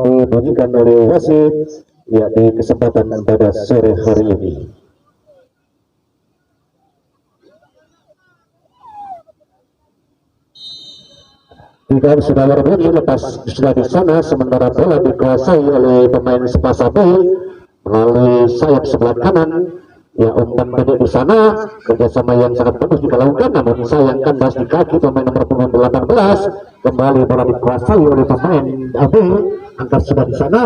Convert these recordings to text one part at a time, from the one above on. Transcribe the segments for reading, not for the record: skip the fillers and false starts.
dibunyikan oleh wasit ya di kesempatan pada sore hari ini. Jika sudah berbunyi lepas sudah di sana, sementara bola dikuasai oleh pemain Sepasa B melalui sayap sebelah kanan. Ya, umpan pendek di sana, kerjasama yang sangat bagus dilakukan, namun sayang kandas di kaki pemain nomor punggung 18. Kembali bola dikuasai oleh pemain AB, angkat sudah di sana,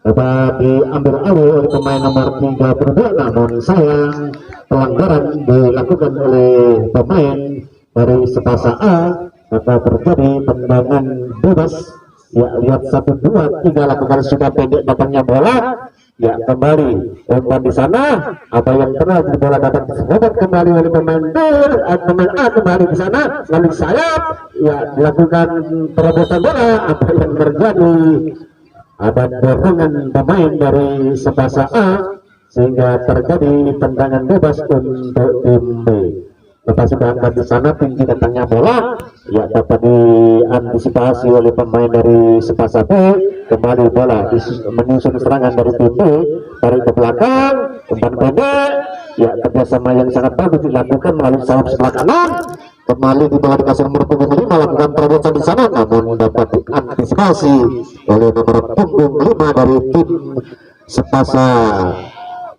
dapat diambil alih oleh pemain nomor 32, namun sayang pelanggaran dilakukan oleh pemain dari Sepasa A. Maka terjadi tendangan bebas. Ya, lihat 1, 2, 3 lakukan sudah pendek datangnya bola. Ya, kembali umpan di sana, apa yang terjadi bola dapat diserobot kembali oleh pemain B, pemain A kembali di sana, lalu sayap ya dilakukan perobosan bola. Apa yang terjadi, ada dorongan pemain dari Sepasa A sehingga terjadi tendangan bebas untuk tim B. Lepas sudah angkat di sana, tinggi datangnya bola ya dapat diantisipasi oleh pemain dari Sepasa B. Kembali bola menyusun serangan dari tim B, tarik ke belakang, umpan pendek ya, kerjasama yang sangat bagus dilakukan melalui sayap sebelah kanan. Kembali di bola dikasih nomor punggung 5 melakukan terobosan di sana, namun dapat diantisipasi oleh nomor punggung 5 dari tim Sepasa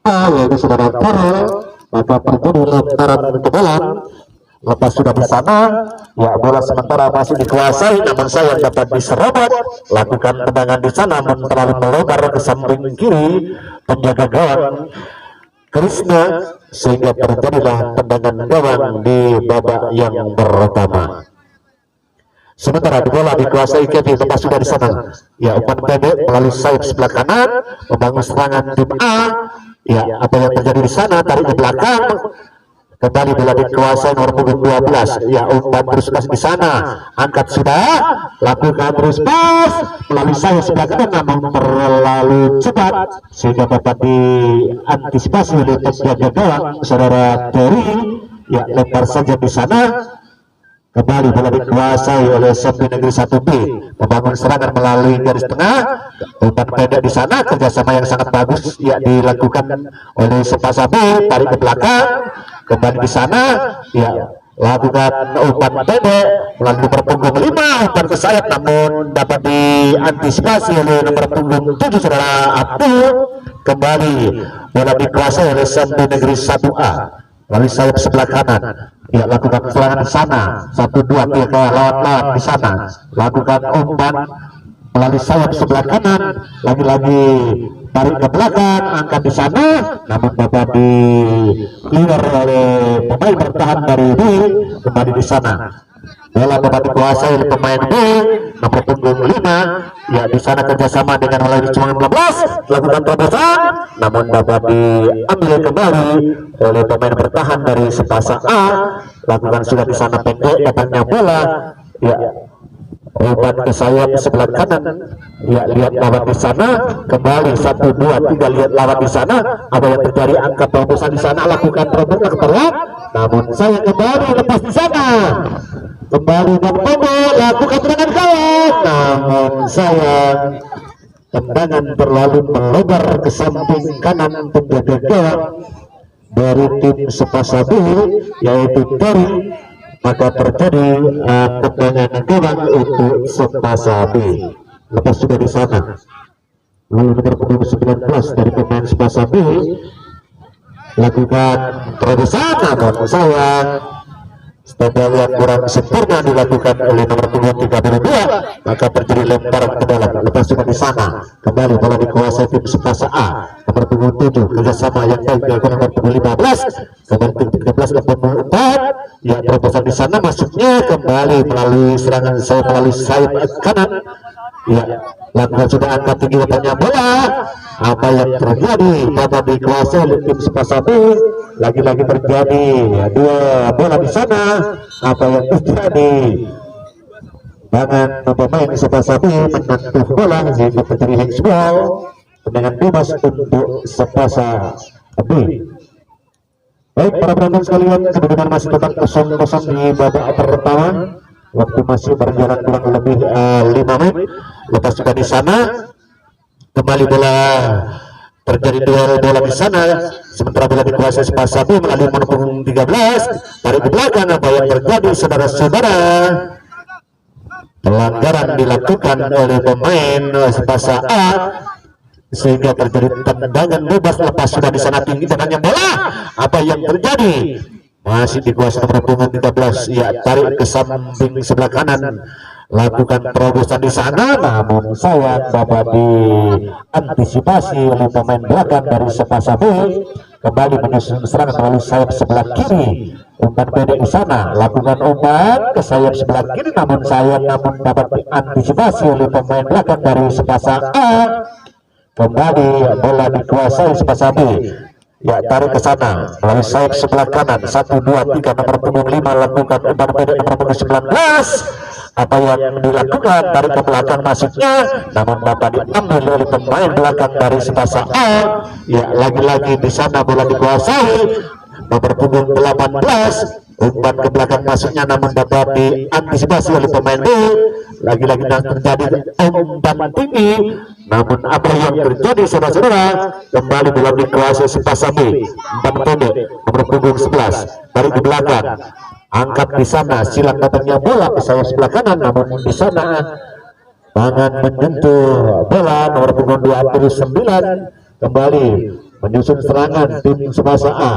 A, yaitu saudara Karel. Maka terjadi lemparan ke dalam. Lepas sudah di sana, ya bola sementara masih dikuasai, namun sayang dapat diserobot. Lakukan tendangan di sana, namun terlalu melebar ke samping kiri penjaga gawang Krishna, sehingga terjadilah tendangan gawang di babak yang pertama. Sementara bola dikuasai Kevin, lepas sudah di sana. Ya, umpan pendek melalui sayap sebelah kanan, membangun serangan tim A. Ya, apa yang terjadi di sana, tarik ke belakang. Kembali bola dikuasai nomor punggung 12. Ya, umpan terus pas di sana, angkat sudah, lakukan terus pas melalui sayap sebelah kanan, namun terlalu cepat sehingga dapat diantisipasi oleh penjaga gawang saudara Terry. Ya, lempar saja di sana. Kembali bola dikuasai oleh Sempi Negeri 1B, membangun serangan melalui garis tengah, umpan pendek di sana, kerjasama yang sangat bagus ya dilakukan oleh Sepasa B, tarik ke belakang, kembali di sana, ya lakukan umpan pendek melalui nomor punggung 5, umpan ke sayap, namun dapat diantisipasi oleh nomor punggung 7 saudara Abdul. Kembali bola dikuasai oleh Sempi Negeri 1A melalui sayap sebelah kanan. Ya, lakukan serangan di sana, 1, 2, 3 lawan di sana, lakukan umpan melalui sayap sebelah kanan, lagi-lagi tarik ke belakang, angkat di sana, namun dapat di clear oleh pemain bertahan dari B. Kembali di sana, bola dapat dikuasai oleh pemain B nomor punggung 5. Ya, di sana kerjasama dengan melalui cuma 15, lakukan terobosan, namun dapat diambil kembali oleh pemain bertahan dari Sepasa A. Lakukan sudah di sana pendek datangnya bola. Ya, umpan ke sayap sebelah kanan. Ya, lihat lawan di sana, kembali 1, 2, 3, lihat lawan di sana, apa yang terjadi, angkat terobosan di sana, lakukan terobosan keteruan, namun saya kembali lepas di sana. Kembali bertemu, lakukan tendangan gawang, namun sayang tendangan terlalu melebar ke samping kanan penjaga gawang dari tim Sepasa B, yaitu Terry. Maka terjadi tendangan gawang untuk Sepasa B. Lepas sudah di sana, lalu nomor punggung 19 dari pemain Sepasa B lakukan terobosan, namun sayang stadion yang kurang sempurna dilakukan oleh nomor punggung 32, maka terjadi lemparan ke dalam. Lepas sudah di sana, kembali bola dikuasai tim Sepasa A nomor punggung 7, kerjasama yang baik dilakukan nomor punggung 15, nomor punggung 13 dan punggung 4. Ya, terobosan di sana masuknya kembali melalui serangan sayap melalui sayap kanan. Ya, lakukan sudah angkat tinggi datangnya bola. Apa yang terjadi, dapat dikuasai oleh tim Sepasa B. Lagi-lagi terjadi ya, 2 bola di sana. Apa yang terjadi, tangan pemain Sepasa B menyentuh bola sehingga terjadi handsball, tendangan bebas untuk Sepasa B. Baik para penonton sekalian, kedudukan masih tetap 0-0 di babak pertama. Waktu masih berjalan kurang lebih 5 menit. Lepas sudah di sana, kembali bola terjadi duel bola di sana, sementara bola dikuasai Sepasa B melalui nomor punggung 13 tarik ke belakang. Apa yang terjadi saudara-saudara? Pelanggaran dilakukan oleh pemain Sepasa A sehingga terjadi tendangan bebas lepas sudah di sana tinggi tendangan bola. Apa yang terjadi? Masih dikuasai nomor punggung 13, ya tarik ke samping sebelah kanan, lakukan terobosan di sana, namun sayang dapat diantisipasi oleh pemain belakang dari Sepasa B. Kembali menyusun serangan melalui sayap sebelah kiri. Umpan pendek di sana, lakukan umpan ke sayap sebelah kiri, namun sayang dapat diantisipasi oleh pemain belakang dari Sepasa A. Kembali bola dikuasai Sepasa B, ya tarik ke sana melalui sayap sebelah kanan. 1, 2, 3 nomor punggung 5 lakukan umpan pendek nomor punggung 19. Apa yang dilakukan? Tarik ke belakang masuknya, namun dapat diambil oleh pemain belakang dari Sepasa A. Ya lagi-lagi di sana bola dikuasai nomor punggung 18. Umpan ke belakang masuknya, namun dapat diantisipasi oleh pemain B. Lagi-lagi terjadi umpan tinggi, namun apa yang terjadi saudara-saudara? Kembali bola dikuasai Sepasa B. Umpan pendek nomor punggung 11 tarik ke belakang, angkat di sana, silang datangnya bola ke sayap sebelah kanan, namun di sana tangan menyentuh bola nomor punggung 29. Kembali menyusun serangan tim Sepasa A,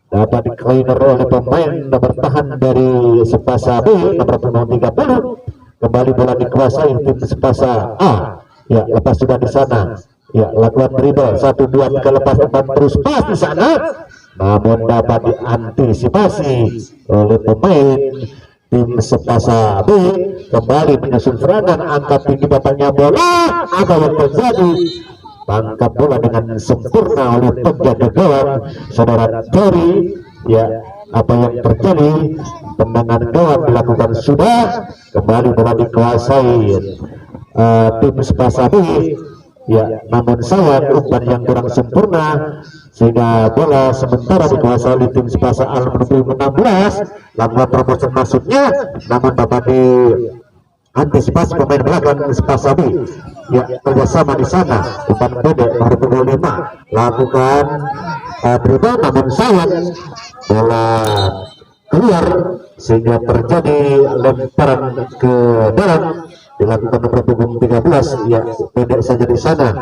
dapat di-cleaner oleh pemain bertahan dari Sepasa B nomor punggung 30. Kembali bola dikuasai tim Sepasa A, ya lepas sudah di sana, ya lakukan dribble 1, 2, 3 lepas umpan terus pas di sana, namun dapat diantisipasi oleh pemain tim Sepasa B. Kembali menyusun serangan, angkat tinggi datangnya bola. Apa yang terjadi? Tangkap bola dengan sempurna oleh penjaga gawang saudara Terry. Ya, apa yang terjadi? Tendangan gawang dilakukan sudah. Kembali bola dikuasai tim Sepasa B. Ya, namun sayang umpan yang kurang sempurna sehingga bola sementara dikuasai oleh tim Sepasa A nomor 16. Lakukan terobosan masuknya, namun dapat diantisipasi pemain belakang Sepasa B. Ya, kerjasama di sana, umpan pendek nomor punggung 5 lakukan dribble, namun sayang bola keluar sehingga terjadi lemparan ke dalam. Dilakukan nomor punggung 13, ya pendek saja di sana,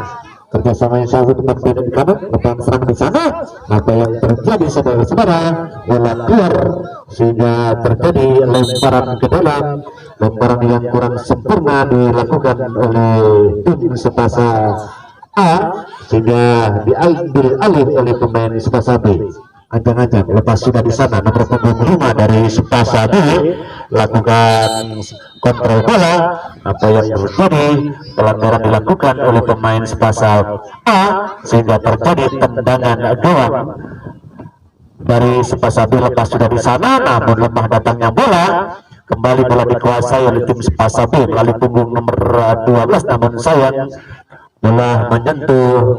kerjasama yang sangat tepat pendek di kanan, lepas serang di sana. Apa yang terjadi saudara-saudara? Bola keluar sehingga terjadi lemparan ke dalam, lemparan yang kurang sempurna dilakukan oleh tim Sepasa A sehingga diambil alih oleh pemain Sepasa B. Ancang-ancang lepas sudah di sana nomor punggung 5 dari Sepasa B lakukan kontrol bola. Apa yang terjadi? Pelanggaran dilakukan oleh pemain Sepasa A sehingga terjadi tendangan gawang dari Sepasa B. Lepas sudah di sana, namun lemah datangnya bola. Kembali bola dikuasai oleh tim Sepasa B melalui punggung nomor 12, namun sayang bola menyentuh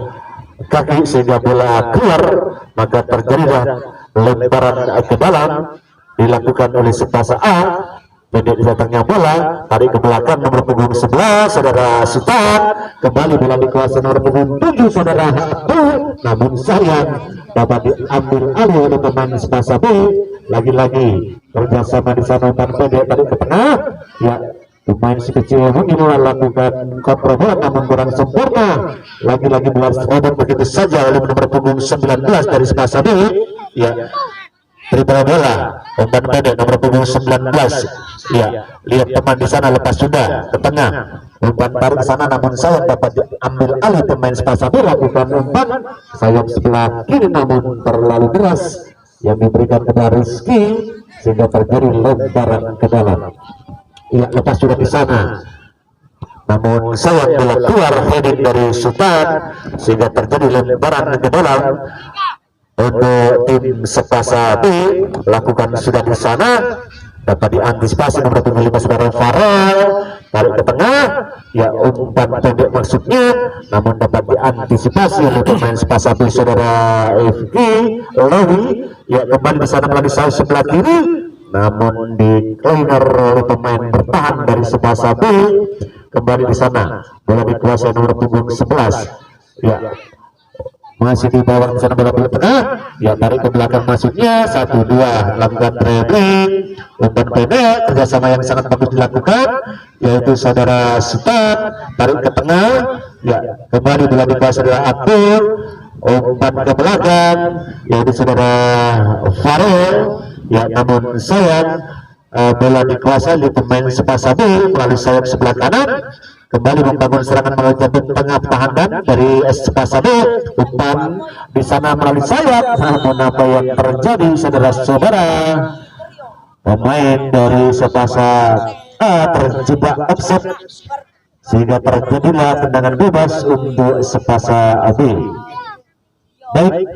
kaki sehingga bola keluar, maka terjadilah lemparan ke dalam dilakukan oleh Sepasa A. Pendek datangnya bola, tarik ke belakang nomor punggung 11 saudara Sultan. Kembali bola dikuasai nomor punggung 7 saudara Hatu, namun sayang dapat diambil alih oleh pemain Sepasa B. Lagi-lagi kerjasama di sana, umpan pendek tarik ke tengah, ya pemain si kecil ini melakukan kontrol bola namun kurang sempurna. Lagi-lagi bola terobos begitu saja oleh nomor punggung 19 dari Sepasa B. Ya, dribble bola, umpan pendek nomor punggung 19. Ya, lihat teman di sana lepas sudah ke tengah, umpan tarik ke sana, namun sayang dapat diambil alih pemain Sepasa B. Lakukan umpan sayap sebelah kiri, namun terlalu deras yang diberikan kepada Rizky sehingga terjadi lemparan ke dalam. Ya, lepas sudah di sana, namun sayang bola keluar heading dari Sultan sehingga terjadi lemparan ke dalam untuk tim Sepasa B. Lakukan sudah di sana, dapat diantisipasi nomor 5 saudara Farel, tarik ke tengah, ya umpan pendek maksudnya, namun dapat diantisipasi oleh pemain Sepasa B saudara FG Lewi. Ya, kembali di sana melalui sayap sebelah kiri, namun di cleaner oleh pemain bertahan dari Sepasa B. Kembali di sana bola dikuasai nomor punggung 11 ya masih di bawah sana bola tengah, ya tarik ke belakang masuknya 1-2, lakukan dribbling, umpan pendek, kerjasama yang sangat bagus dilakukan, yaitu saudara Sultan, tarik ke tengah, ya kembali bola dikuasai saudara Abdul, umpan ke belakang, yaitu saudara Farel, ya namun sayang bola dikuasai oleh pemain Sepasabi melalui sayap sebelah kanan, kembali membangun serangan melalui jantung tengah tahanan dari Sepasabi, umpan di sana melalui sayap, namun apa yang terjadi saudara-saudara, pemain dari Sepasa terjebak offside sehingga terjadilah tendangan bebas untuk Sepasa AB. Baik,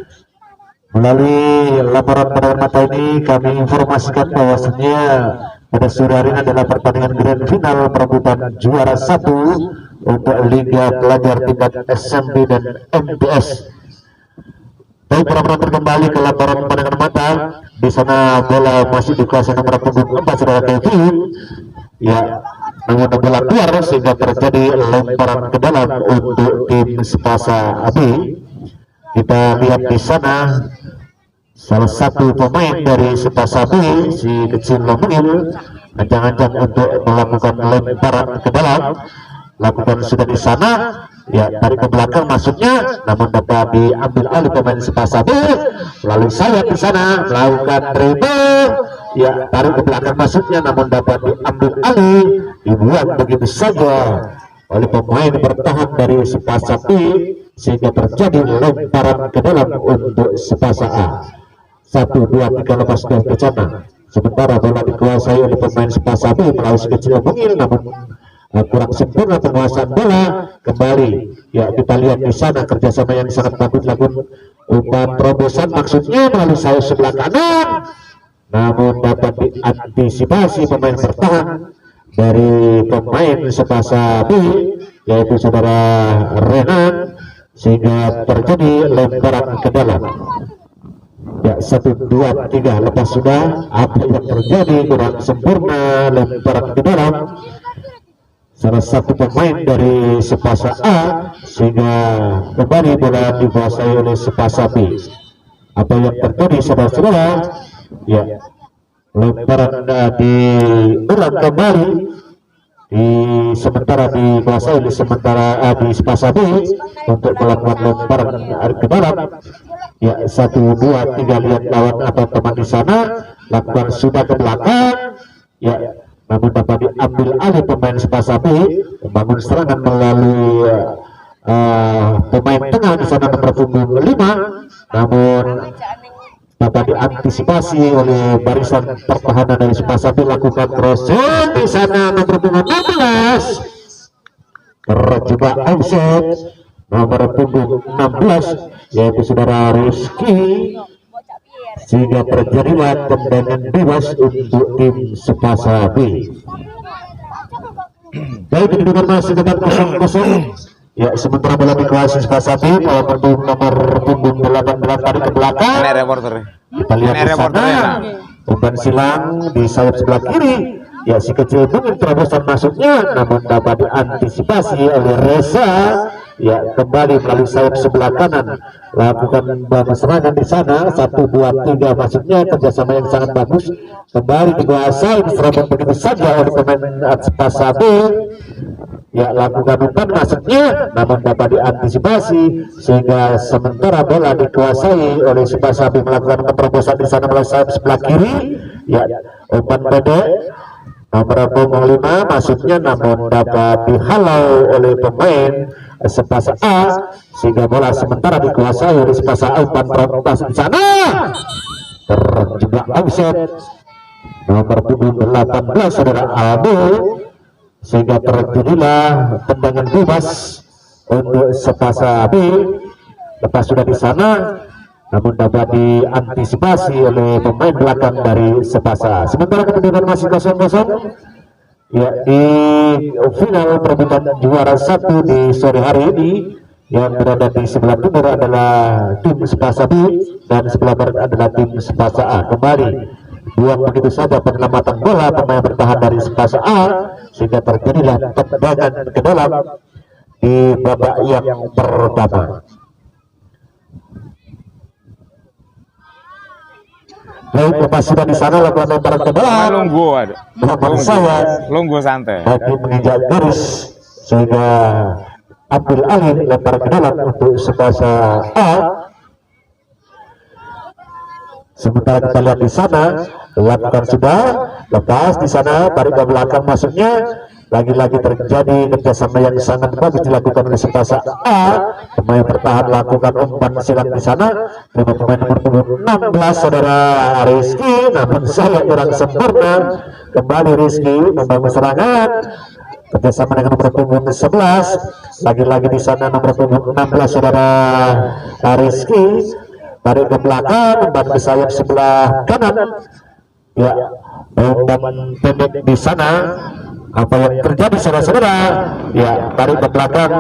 melalui laporan pada mata ini kami informasikan bahwasanya pada sore hari ini adalah pertandingan grand final perebutan juara 1 untuk Liga Pelajar tingkat SMP dan MTS. Baik, para penonton kembali ke laporan pandangan mata. Di sana bola masih dikuasai nomor punggung 4 saudara Kevin. Ya, namun bola keluar sehingga terjadi lemparan ke dalam untuk tim Sepasa AB. Kita lihat di sana salah satu pemain dari Sepasa B, si kecil Lomil, ancang-ancang untuk melakukan lemparan ke dalam, lakukan sudah di sana, ya tarik ke belakang masuknya, namun dapat diambil alih pemain Sepasa B, lalu sayap di sana melakukan dribble, ya tarik ke belakang masuknya, namun dapat diambil alih, dibuang begitu saja oleh pemain bertahan dari Sepasa B, sehingga terjadi lemparan ke dalam untuk Sepasa A. 1-2-3 lepas dari kecana. Sementara bola dikuasai oleh pemain Sepasa B melalui kecil mungil, namun kurang sempurna penguasaan bola. Kembali, ya kita lihat di sana kerjasama yang sangat bagus dilakukan, umpan terobosan maksudnya melalui sayap sebelah kanan, namun dapat diantisipasi pemain bertahan dari pemain Sepasa B, yaitu saudara Renan, sehingga terjadi lemparan ke dalam. Ya 1-2-3 lepas sudah, apa yang terjadi kurang sempurna, lemparan ke dalam salah satu pemain dari Sepasa A, sehingga kembali bola dikuasai oleh Sepasa B. Apa yang terjadi saudara-saudara, ya lemparan diulang kembali sementara dikuasai oleh di Sepasa B untuk melakukan lemparan ke dalam. Ya 1-2-3 lihat lawan atau teman di sana, lakukan sudah ke belakang, ya namun dapat diambil alih pemain Sepasa B, membangun serangan melalui pemain tengah di sana nomor punggung 5, namun dapat diantisipasi oleh barisan pertahanan dari Sepasa B, lakukan crossing di sana nomor punggung 16, terjebak offside nomor punggung 16 yaitu saudara Rizky, sehingga terjadilah tendangan bebas untuk tim Sepasa B. Baik, kedudukan masih tetap 0-0. Ya, sementara bola dikuasai Sepasa B, nomor punggung 18 tarik ke belakang. Kita lihat di sana umpan silang di sayap sebelah kiri. Ya, si kecil mungkin terobosan masuknya, namun dapat diantisipasi oleh Reza. Ya, kembali melalui sayap sebelah kanan, lakukan serangan di sana. 1-2-3 masuknya, kerjasama yang sangat bagus. Kembali dikuasai, diserobot begitu saja oleh pemain Sepasa B. Ya, lakukan umpan masuknya, namun dapat diantisipasi sehingga sementara bola dikuasai oleh Sepasa B, melakukan penerobosan di sana melalui sayap sebelah kiri. Ya, umpan pendek nomor punggung 5 masuknya, namun dapat dihalau oleh pemain Sepasa A, sehingga bola sementara dikuasai oleh Sepasa A. Umpan terobosan di sana terjebak offside nomor punggung 18 saudara Aldo, sehingga terjadilah tendangan bebas untuk Sepasa B. Lepas sudah di sana, namun dapat diantisipasi oleh pemain belakang dari Sepasa. Sementara kedudukan masih 0-0. Ya, di final perebutan juara 1 di sore hari ini, yang berada di sebelah timur adalah tim Sepasa B dan sebelah barat adalah tim Sepasa A. Kembali buang begitu saja penyelamatan bola pemain bertahan dari Sepasa A, sehingga terjadilah tendangan ke dalam. di babak yang pertama. Baik, lepas sudah di sana lakukan lemparan ke belakang. Belakang saya Lunggu santai. bagi menginjak garis sehingga ambil alih lempar ke dalam untuk sepasa A. Sementara kita lihat di sana lakukan sudah lepas di sana tarik ke belakang masuknya. Lagi-lagi terjadi kerjasama yang sangat bagus dilakukan oleh sepasa A. Pemain bertahan lakukan umpan silang di sana. Lima pemain nomor punggung 16 saudara Rizky, namun saya kurang sempurna. Kembali Rizky membangun serangan kerjasama dengan nomor punggung 11. Lagi-lagi di sana nomor punggung 16 saudara Rizky tarik ke belakang, umpan ke sayap sebelah kanan. Ya, umpan pendek di sana. Apa yang terjadi saudara-saudara? Ya, tarik ke belakang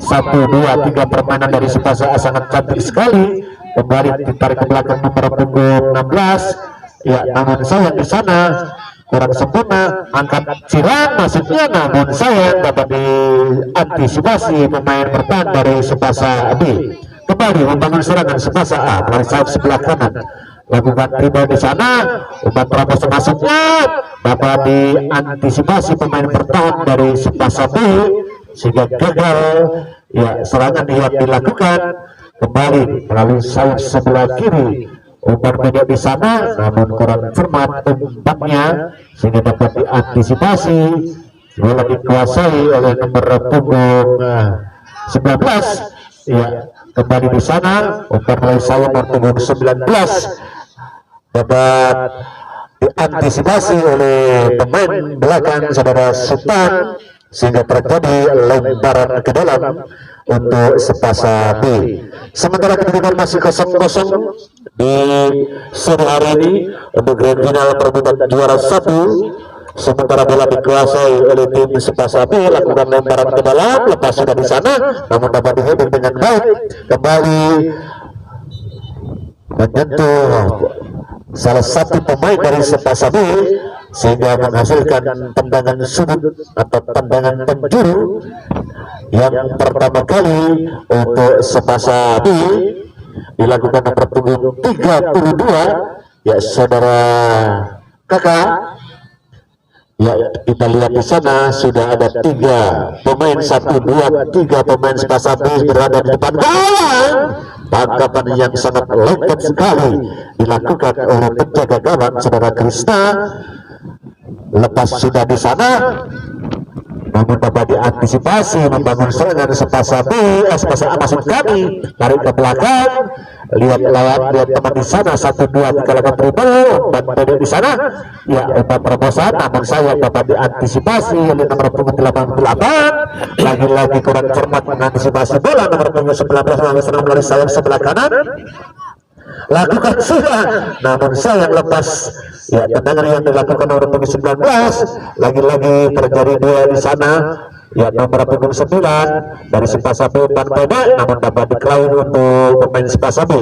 1, 2, 3 permainan dari sepasa A sangat cantik sekali. Kembali ditarik ke belakang nomor punggung 16. Ya, namun sayang di sana kurang sempurna, angkat silang maksudnya, namun sayang dapat diantisipasi pemain bertahan dari sepasa B. Kembali membangun serangan sepasa A melalui sayap sebelah kanan. Lakukan rebound di sana, umpan terobos masuknya dapat diantisipasi pemain bertahan dari sepasa B sehingga gagal. Ya, serangan yang dilakukan kembali melalui sayap sebelah kiri, umpan pendek di sana namun kurang cermat umpannya sehingga dapat diantisipasi. Bola dikuasai oleh nomor punggung 19. Ya, kembali di sana umpan melalui sayap nomor punggung 19 dapat diantisipasi oleh pemain belakang saudara Sultan sehingga terjadi lemparan ke dalam untuk sepasa B. Sementara kedudukan masih 0-0 di sore hari ini untuk grand final perebutan juara 1. Sementara bola dikuasai oleh tim sepasa B, lakukan lemparan ke dalam, lepas sudah di sana namun dapat diheading dengan baik, kembali menyentuh salah satu pemain dari sepasa B sehingga menghasilkan tendangan sudut atau tendangan penjuru yang pertama kali untuk sepasa B dilakukan nomor punggung 32 ya saudara kakak. Ya, kita lihat di sana sudah ada 3 pemain, 1, 2, 3 pemain sepasa B berada di depan gawang. Tangkapan yang sangat lengkap sekali dilakukan oleh penjaga gawang saudara Krista. Lepas sudah di sana namun dapat diantisipasi membangun serangan sepasa B, sepasa A maksud kami, tarik ke belakang, lihat lawan, lihat teman di sana, 1, 2, 3 lakukan dribble, dan pendek di sana, ya umpan terobosan, namun saya dapat diantisipasi oleh nomor punggung 88, lagi-lagi kurang cermat mengantisipasi bola nomor punggung 19 melalui sayap sebelah kanan. Lakukan sudah namun sayang lepas ya tendangan yang dilakukan nomor punggung 19. Lagi-lagi terjadi dua di sana ya nomor punggung 9 dari sepasa B umpan pendek namun dapat diklaim untuk pemain sepasa B.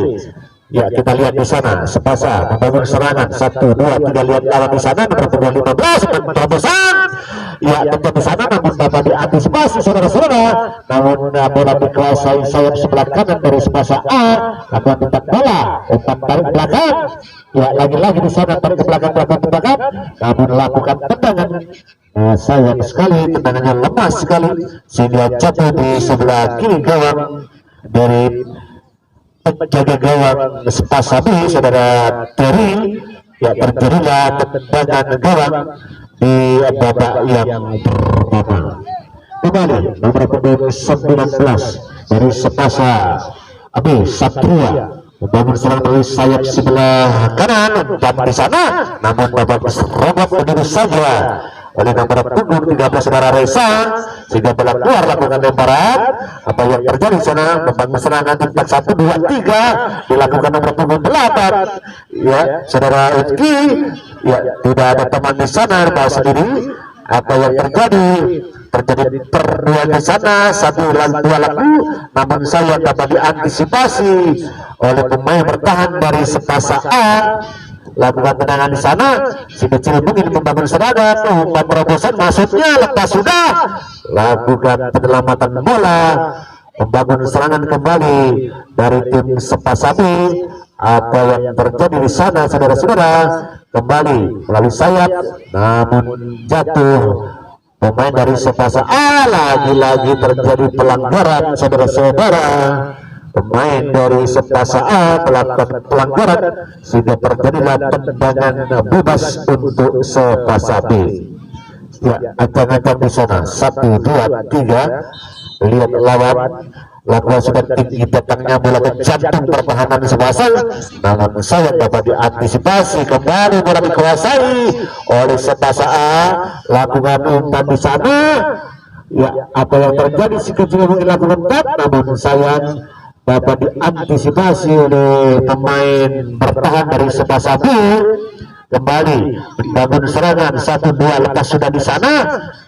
Ya kita lihat di sana sepasa membangun serangan 1, 2, 3 lihat lawan di sana nomor punggung 15 terobosan ya tentu di sana namun dapat diantisipasi saudara-saudara, namun bola dikuasai sayap sebelah kanan dari sepasa A, lakukan tempat bola umpan tarik belakang ya lagi-lagi di sana tarik ke belakang namun lakukan tendangan sayang sekali, tendangannya lemah sekali sehingga jatuh di sebelah kiri gawang dari penjaga gawang sepasa B saudara Terry. Ya terjadilah tendangan gawang di babak yang pertama. Kembali nomor punggung 19 dari sepasa B Satria membangun serangan melalui sayap sebelah kanan dan di sana namun dapat serobot begitu saja oleh nomor punggung 13 saudara Reza sehingga bola keluar, lakukan lemparan. Apa yang terjadi di sana membangun serangan tempat 1, 2, 3 dilakukan nomor punggung 8 ya saudara Rizky ya tidak ada teman di sana tahu sendiri apa yang terjadi perduaan di sana 1 lawan 2 laku, namun saya dapat diantisipasi oleh pemain bertahan dari sepasa A lakukan tendangan di sana, si kecil mungkin membangun serangan, umpan terobosan masuknya, lepas sudah, lakukan penyelamatan bola, membangun serangan kembali dari tim Sepasabi. Apa yang terjadi di sana, saudara-saudara, kembali melalui sayap, namun jatuh pemain dari Sepasa A. Lagi-lagi terjadi pelanggaran, saudara-saudara. Pemain dari Sepasa A melakukan pelanggaran sehingga terjadilah tendangan bebas untuk Sepasa B. Ya, acang-acang di sana 1, 2, 3. Lihat lawan, lakukan sudah tinggi, datangnya bola ke jantung pertahanan Sepasa, namun saya dapat diantisipasi, kembali bola dikuasai oleh Sepasa A. Lakukan umpan di sana. Ya, apa yang terjadi si kecil mungkin lakukan cut, namun sayang dapat diantisipasi oleh pemain bertahan dari Sepasa B. Kembali membangun serangan 1-2, lepas sudah di sana.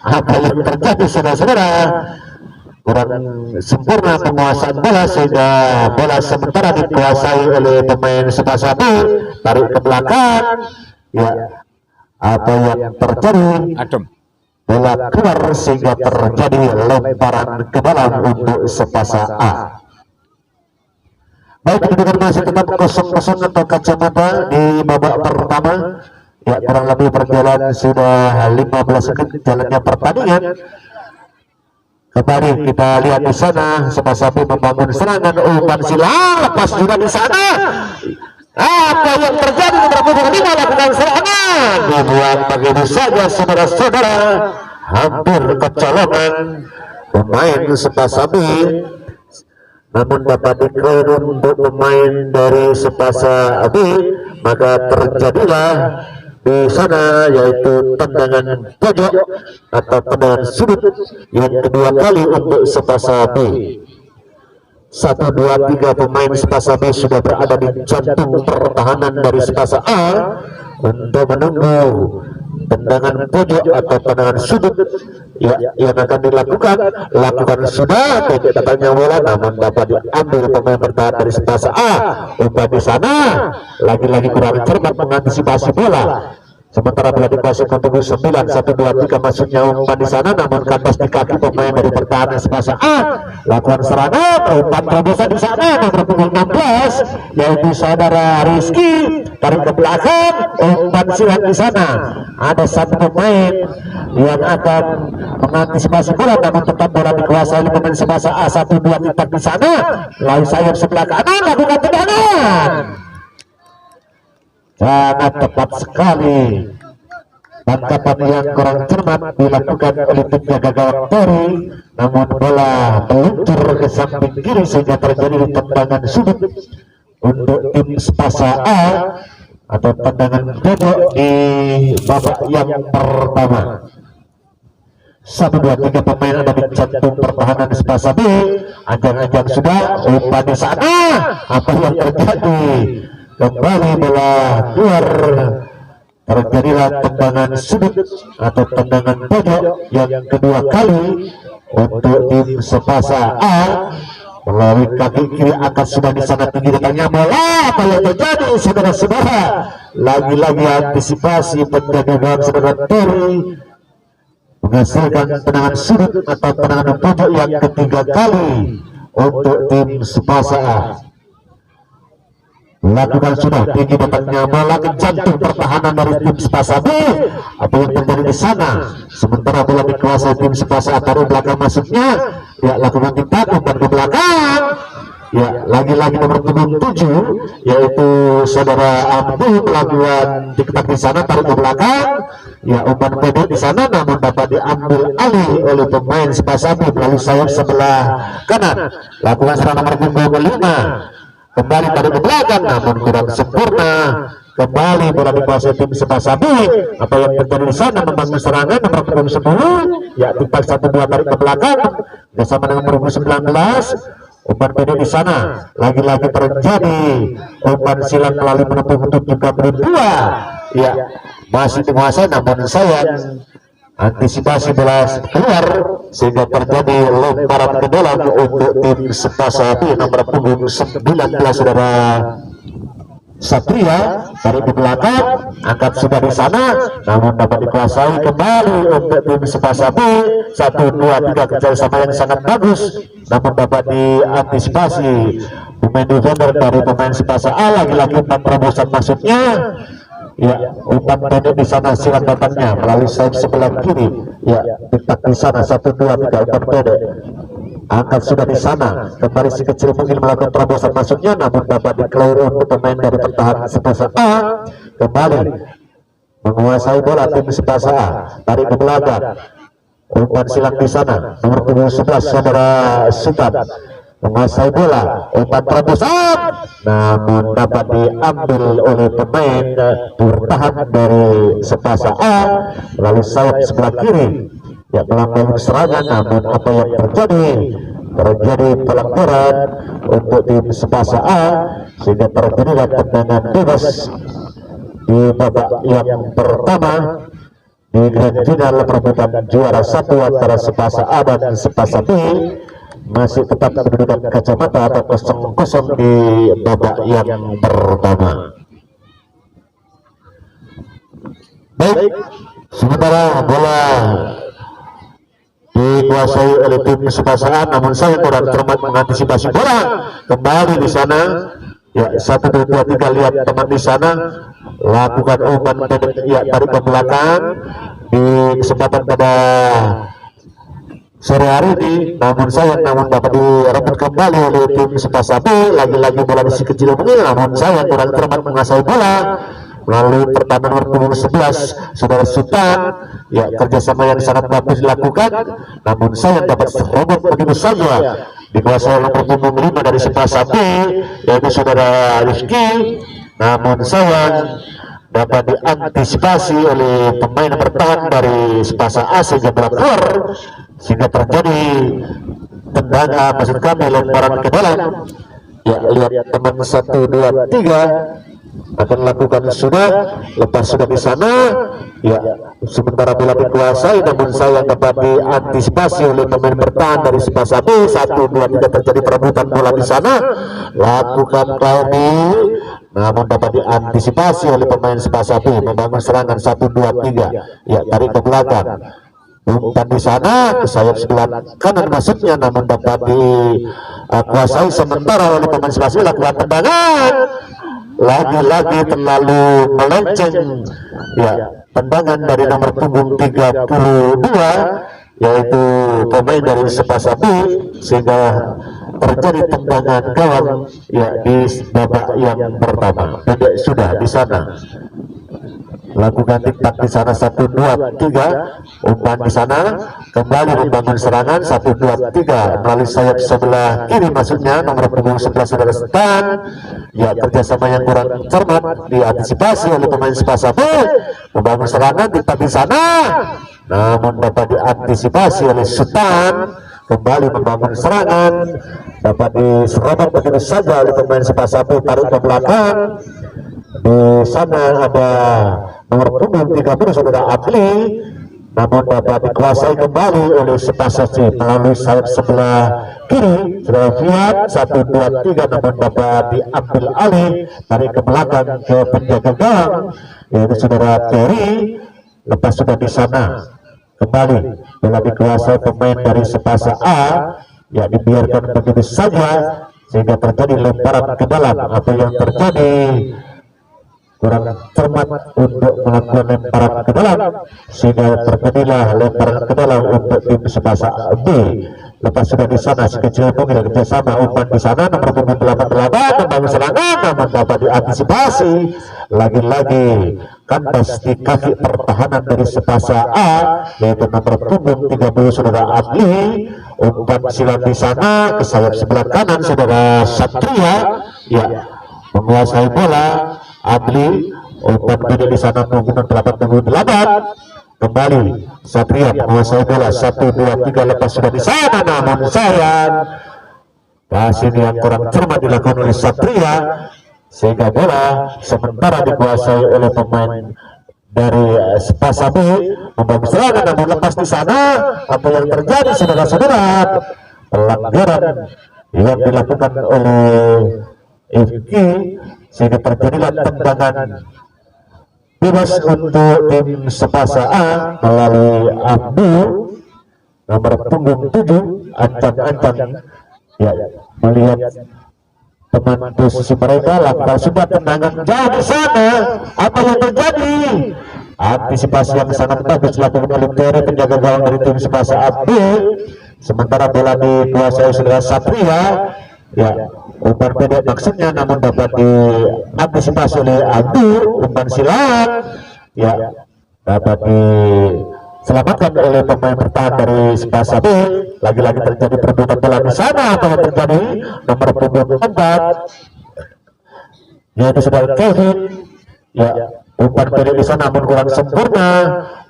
Apa yang terjadi, saudara-saudara? Kurang sempurna penguasaan bola sehingga bola sementara dikuasai oleh pemain Sepasa B. Tarik ke belakang. Ya, apa yang terjadi? Bola keluar sehingga terjadi lemparan ke dalam untuk Sepasa A. Baik, kedudukan masih tetap 0-0 atau kacamata di babak pertama. Ya, kurang lebih berjalan sudah 15 menit jalannya pertandingan. Kembali kita lihat di sana, Sepasa B membangun serangan, umpan silang, lepas juga di sana. Apa yang terjadi nomor punggung 5 lakukan serangan, dibuang begitu saja, saudara-saudara. Hampir kecolongan pemain Sepasa B, namun dapat dikeluar untuk pemain dari Sepasa B. Maka terjadilah di sana yaitu tendangan pojok atau tendangan sudut yang kedua kali untuk Sepasa B. 1, 2, 3 pemain Sepasa B sudah berada di jantung pertahanan dari Sepasa A untuk menunggu tendangan pojok atau tendangan sudut ya, yang akan dilakukan. Lakukan sudah, tidak datangnya bola, namun dapat diambil pemain bertahan dari Sepasa A. Umpan di sana, lagi-lagi kurang cermat mengantisipasi bola. Sementara bola dikuasai punggung 9, 1, 2, 3 masuknya umpan di sana, namun kandas di kaki pemain dari pertahanan Sepasa A. Lakukan serangan, umpan terobosan di sana, nomor punggung 16 yaitu saudara Rizky, tarik ke belakang, umpan silang di sana. Ada satu pemain yang akan mengantisipasi bola, namun tetap bola dikuasai oleh pemain Sepasa A. 1, 2 titak di sana, lalu sayap sebelah kanan, lakukan tendangan. Sangat tepat sekali. Tangkapan yang kurang cermat dilakukan oleh tim jaga gawang Tori, namun bola meluncur ke samping kiri sehingga terjadi tendangan sudut untuk tim Sepasa A atau tendangan pojok di babak yang pertama. 1, 2, 3 pemain ada di jantung pertahanan Sepasa B. Anjang-anjang sudah, umpan di sana. Apa yang terjadi? Kembali bola keluar, terjadilah tendangan sudut atau tendangan pojok yang kedua kali untuk tim Sepasa A. Melalui kaki kiri akan sudah di sana tinggi datangnya bola. Apa yang terjadi, saudara-saudara? Lagi-lagi antisipasi penjaga gawang saudara Tori menghasilkan tendangan sudut atau tendangan pojok yang ketiga kali untuk tim Sepasa A. Lakukan sudah tinggi datangnya bola ke jantung pertahanan dari tim Sepasa B. Apa yang terjadi di sana? Sementara bola dikuasai tim Sepasa A, taruh belakang masuknya. Ya, lakukan titak, umpan ke belakang. Ya, lagi-lagi nomor punggung 7 yaitu saudara Abdul melakukan titak di sana, taruh ke belakang. Ya, umpan pendek di sana, namun dapat diambil alih oleh pemain Sepasa B melalui sayap sebelah kanan. Lakukan serangan nomor punggung 5. Kembali tarik ke belakang, namun kurang sempurna. Kembali bola dikuasai tim Sepasa B. Apa yang terjadi di sana? Membangun serangan nomor punggung 10. Ya, tipak 1, 2 tarik ke belakang bersama dengan punggung 19. Umpan pendek di sana. Lagi-lagi terjadi umpan silang melalui penepung untuk 32. Ya, masih dikuasai, namun sayang antisipasi bola keluar sehingga terjadi lemparan ke dalam untuk tim Sepasa B nomor punggung 19, saudara. Satria dari di belakang, angkat sudah di sana, namun dapat dikuasai kembali untuk tim Sepasa B. 1-2-3 kerjasama yang sangat bagus, namun dapat diantisipasi pemain defender dari pemain Sepasa A. Lagi-lagi umpan terobosan masuknya, ya umpan pendek di sana silang datangnya melalui sayap sebelah kiri, ya ditak di sana 1-2-3 umpan pendek. Angkat sudah di sana, kembali si kecil mungkin melakukan terobosan masuknya, namun dapat dikeliru untuk pemain dari pertahanan Sepasa A. Kembali menguasai bola tim Sepasa A, tarik ke belakang, umpan silang di sana, nomor punggung 11 saudara Sultan menguasai bola, umpan terobosan, namun dapat diambil oleh pemain bertahan dari Sepasa A melalui sayap sebelah kiri. Ya, melakukan serangan, namun apa yang terjadi pelanggaran untuk tim Sepasa A, sehingga terjadi tendangan bebas di babak yang pertama di grand final perebutan juara 1 antara Sepasa A dan Sepasa B. Masih tetap kedudukan kacamata atau 0-0 di babak yang pertama. Baik, sementara bola dikuasai oleh tim Sepasa A, namun saya kurang cermat mengantisipasi bola. Kembali di sana, ya 1-2-3 lihat teman di sana, lakukan umpan pendek, ya tarik ke belakang di kesempatan pada sore hari ini, namun dapat direbut kembali oleh tim Sepasa B. Lagi-lagi bola di si kecil ini, namun saya kurang cermat menguasai bola melalui pertahanan nomor punggung 11 saudara Sultan. Ya, kerjasama yang sangat bagus dilakukan, namun saya dapat serobot begitu saja dikuasai nomor punggung 5 dari Sepasa B, yaitu saudara Rizky, namun saya dapat diantisipasi oleh pemain bertahan dari Sepasa A sehingga bola keluar, sehingga terjadi tendangan, maksud kami lemparan ke dalam. Ya, lihat teman 1-2-3 akan lakukan sudah, lepas sudah di sana, ya sementara bola dikuasai, namun saya dapat diantisipasi oleh pemain bertahan dari Sepasa B. 1-2-3 terjadi perebutan bola di sana, lakukan kami, namun dapat diantisipasi oleh pemain Sepasa B, membangun serangan 1-2-3, ya tarik ke belakang, umpan di sana ke sayap sebelah kanan masuknya, namun dapat dikuasai sementara oleh pemain Sepasa B. Lakukan tendangan, lagi-lagi terlalu melenceng, ya tendangan dari nomor punggung 32 yaitu pemain dari Sepasa B, sehingga terjadi tendangan gawang, ya di babak yang pertama. Pendek sudah di sana, lakukan tiktak di sana 1-2-3, umpan di sana, kembali membangun serangan 1-2-3 melalui sayap sebelah kiri masuknya nomor punggung 11 saudara Sultan. Ya, kerjasama yang kurang cermat diantisipasi oleh pemain Sepasa B, membangun serangan tiktak di sana, namun dapat diantisipasi oleh Sultan, kembali membangun serangan, dapat diserobot begitu saja oleh pemain Sepasa B, tarik ke belakang. Di sana ada nomor punggung 30 saudara Adli, namun dapat dikuasai kembali oleh Sepasa C melalui sayap sebelah kiri saudara Fuad. 1-2-3, namun dapat diambil alih, tarik ke belakang ke penjaga gawang yaitu saudara Terry. Lepas sudah di sana, kembali bola dikuasai pemain dari Sepasa A, ya dibiarkan begitu saja sehingga terjadi lemparan ke dalam. Apa yang terjadi kurang cermat untuk melakukan lemparan ke dalam, sehingga terjadilah lemparan ke dalam untuk tim Sepasa B. Lepas sudah di sana si kecil mungkin kerjasama, umpan di sana nomor punggung 88 membangun serangan, namun dapat diantisipasi. Lagi-lagi kandas di kaki pertahanan dari Sepasa A, yaitu nomor punggung 30 saudara Adli. Umpan silang di sana ke sayap sebelah kanan saudara Satria, ya menguasai bola. Adli, umpan pendek di sana punggung 88, kembali Satria menguasai bola 1-2-3, lepas sudah di sana, namun sayang pasir yang kurang cermat dilakukan oleh Satria, sehingga bola sementara dikuasai oleh pemain dari Sepasa B, membangun serangan, namun lepas di sana. Apa yang terjadi saudara-saudara? Pelanggaran yang dilakukan oleh Ifki, sehingga terjadilah tendangan bebas untuk tim Sepasa A melalui Abdul nomor punggung 7 Ancang-Ancang. Ya, melihat teman posisi mereka lakukan sudah tendangan jauh di sana. Apa yang terjadi? Antisipasi yang sangat bagus dilakukan oleh Terry, penjaga gawang dari tim Sepasa Abdul. Sementara bola dikuasai saudara Satria. Ya, umpan pendek maksudnya, namun dapat diantisipasi oleh Abdul. Umpan silang, ya, dapat diselamatkan oleh pemain bertahan dari Sepasa B. Lagi-lagi terjadi perebutan bola di sana. Apa yang terjadi? Nomor punggung 4, yaitu saudara Kevin. Ya, umpan pendek di sana namun kurang sempurna.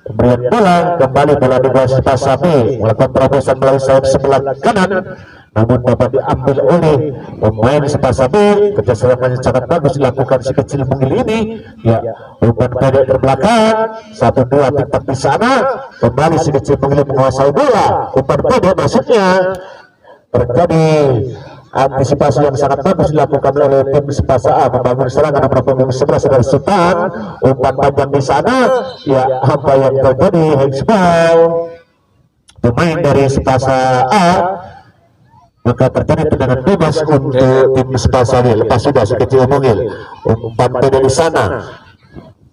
Pemberian bola kembali, bola di bawah Sepasa B melakukan terobosan melalui sayap sebelah kanan, namun dapat diambil oleh pemain Sepasa B. Kerjasama yang sangat bagus dilakukan si kecil mungil ini. Ya, umpan pendek terbelakang 1-2 tetap di sana. Kembali si kecil mungil menguasai bola. Umpan pendek maksudnya. Terjadi antisipasi yang sangat bagus dilakukan oleh tim Sepasa A, membangun serangan nomor punggung 11 dari Sultan. Umpan panjang di sana. Ya, apa yang terjadi? Handsball pemain dari Sepasa A, maka terjadi tendangan bebas untuk tim Sepasa B. Lepas sudah si kecil mungil, umpan pendek di sana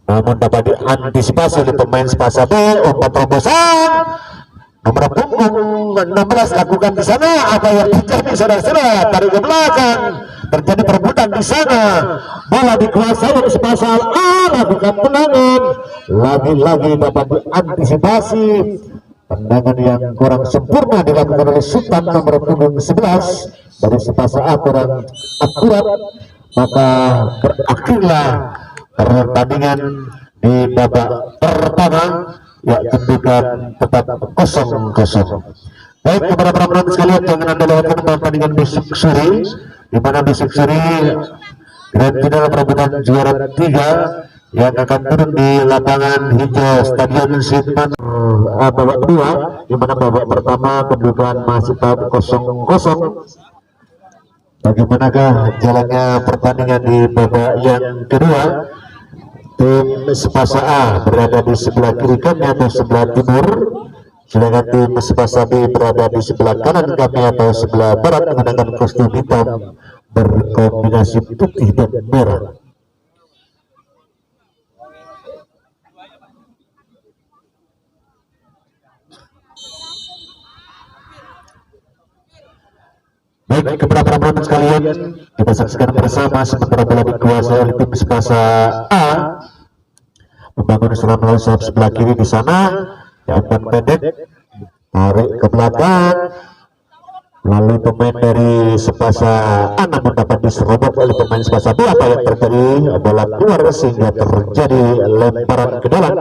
namun dapat diantisipasi oleh pemain Sepasa B. Umpan terobosan nomor punggung 16 lakukan di sana. Apa yang terjadi saudara-saudara? Tarik ke belakang, terjadi perebutan di sana. Bola dikuasai oleh Sepasa A, lakukan tendangan. Lagi-lagi dapat diantisipasi. Tendangan yang kurang sempurna dilakukan oleh Sultan nomor punggung 11 dari Sepasa A, kurang akurat. Maka berakhirlah pertandingan di babak pertama. Ya, kedudukan tetap 0-0. Baik, kepada para penonton sekalian, jangan anda lewatkan pertandingan besok sore, di mana besok sore grand final perebutan juara 3 yang akan turun di lapangan hijau Stadion Sitman babak kedua, di mana babak pertama kedudukan masih tetap 0-0. Bagaimanakah jalannya pertandingan di babak yang kedua? Tim Sepasa A berada di sebelah kiri kami atau sebelah timur, sedangkan tim Sepasa B berada di sebelah kanan kami atau sebelah barat, menggunakan kostum hitam berkombinasi putih dan merah. Baik, kepada para penonton sekalian, kita saksikan bersama sementara bola dikuasai oleh tim Sepasa A, membangun serangan melalui sayap sebelah kiri di sana. Ya, umpan pendek tarik ke belakang melalui pemain dari Sepasa A, namun dapat diserobot oleh pemain Sepasa B. Apa yang terjadi? Bola keluar sehingga terjadi lemparan ke dalam.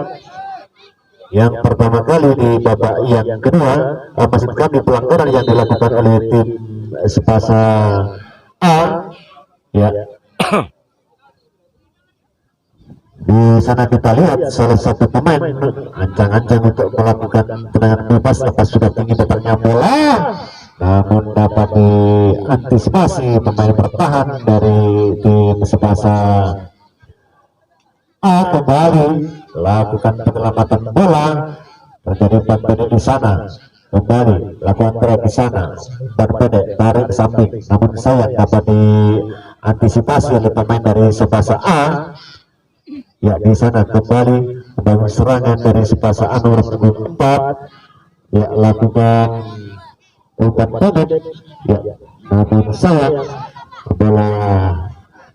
Yang pertama kali di babak yang kedua, maksud kami pelanggaran yang dilakukan oleh tim Sepasa A. Ya, di sana kita lihat salah satu pemain ancang-ancang untuk melakukan tendangan bebas lepas sudah tinggi datangnya bola, namun dapat diantisipasi pemain bertahan dari tim Sepasa A. Kembali lakukan penyelamatan bola, terjadi umpan pendek di sana. Kembali lakukan trap di sana, umpan pendek tarik ke samping, namun sayang dapat diantisipasi oleh pemain dari Sepasa A. Ya, di sana kembali membangun serangan dari Sepasa A nomor 4. Ya, lakukan umpan pendek. Ya, namun sayang bola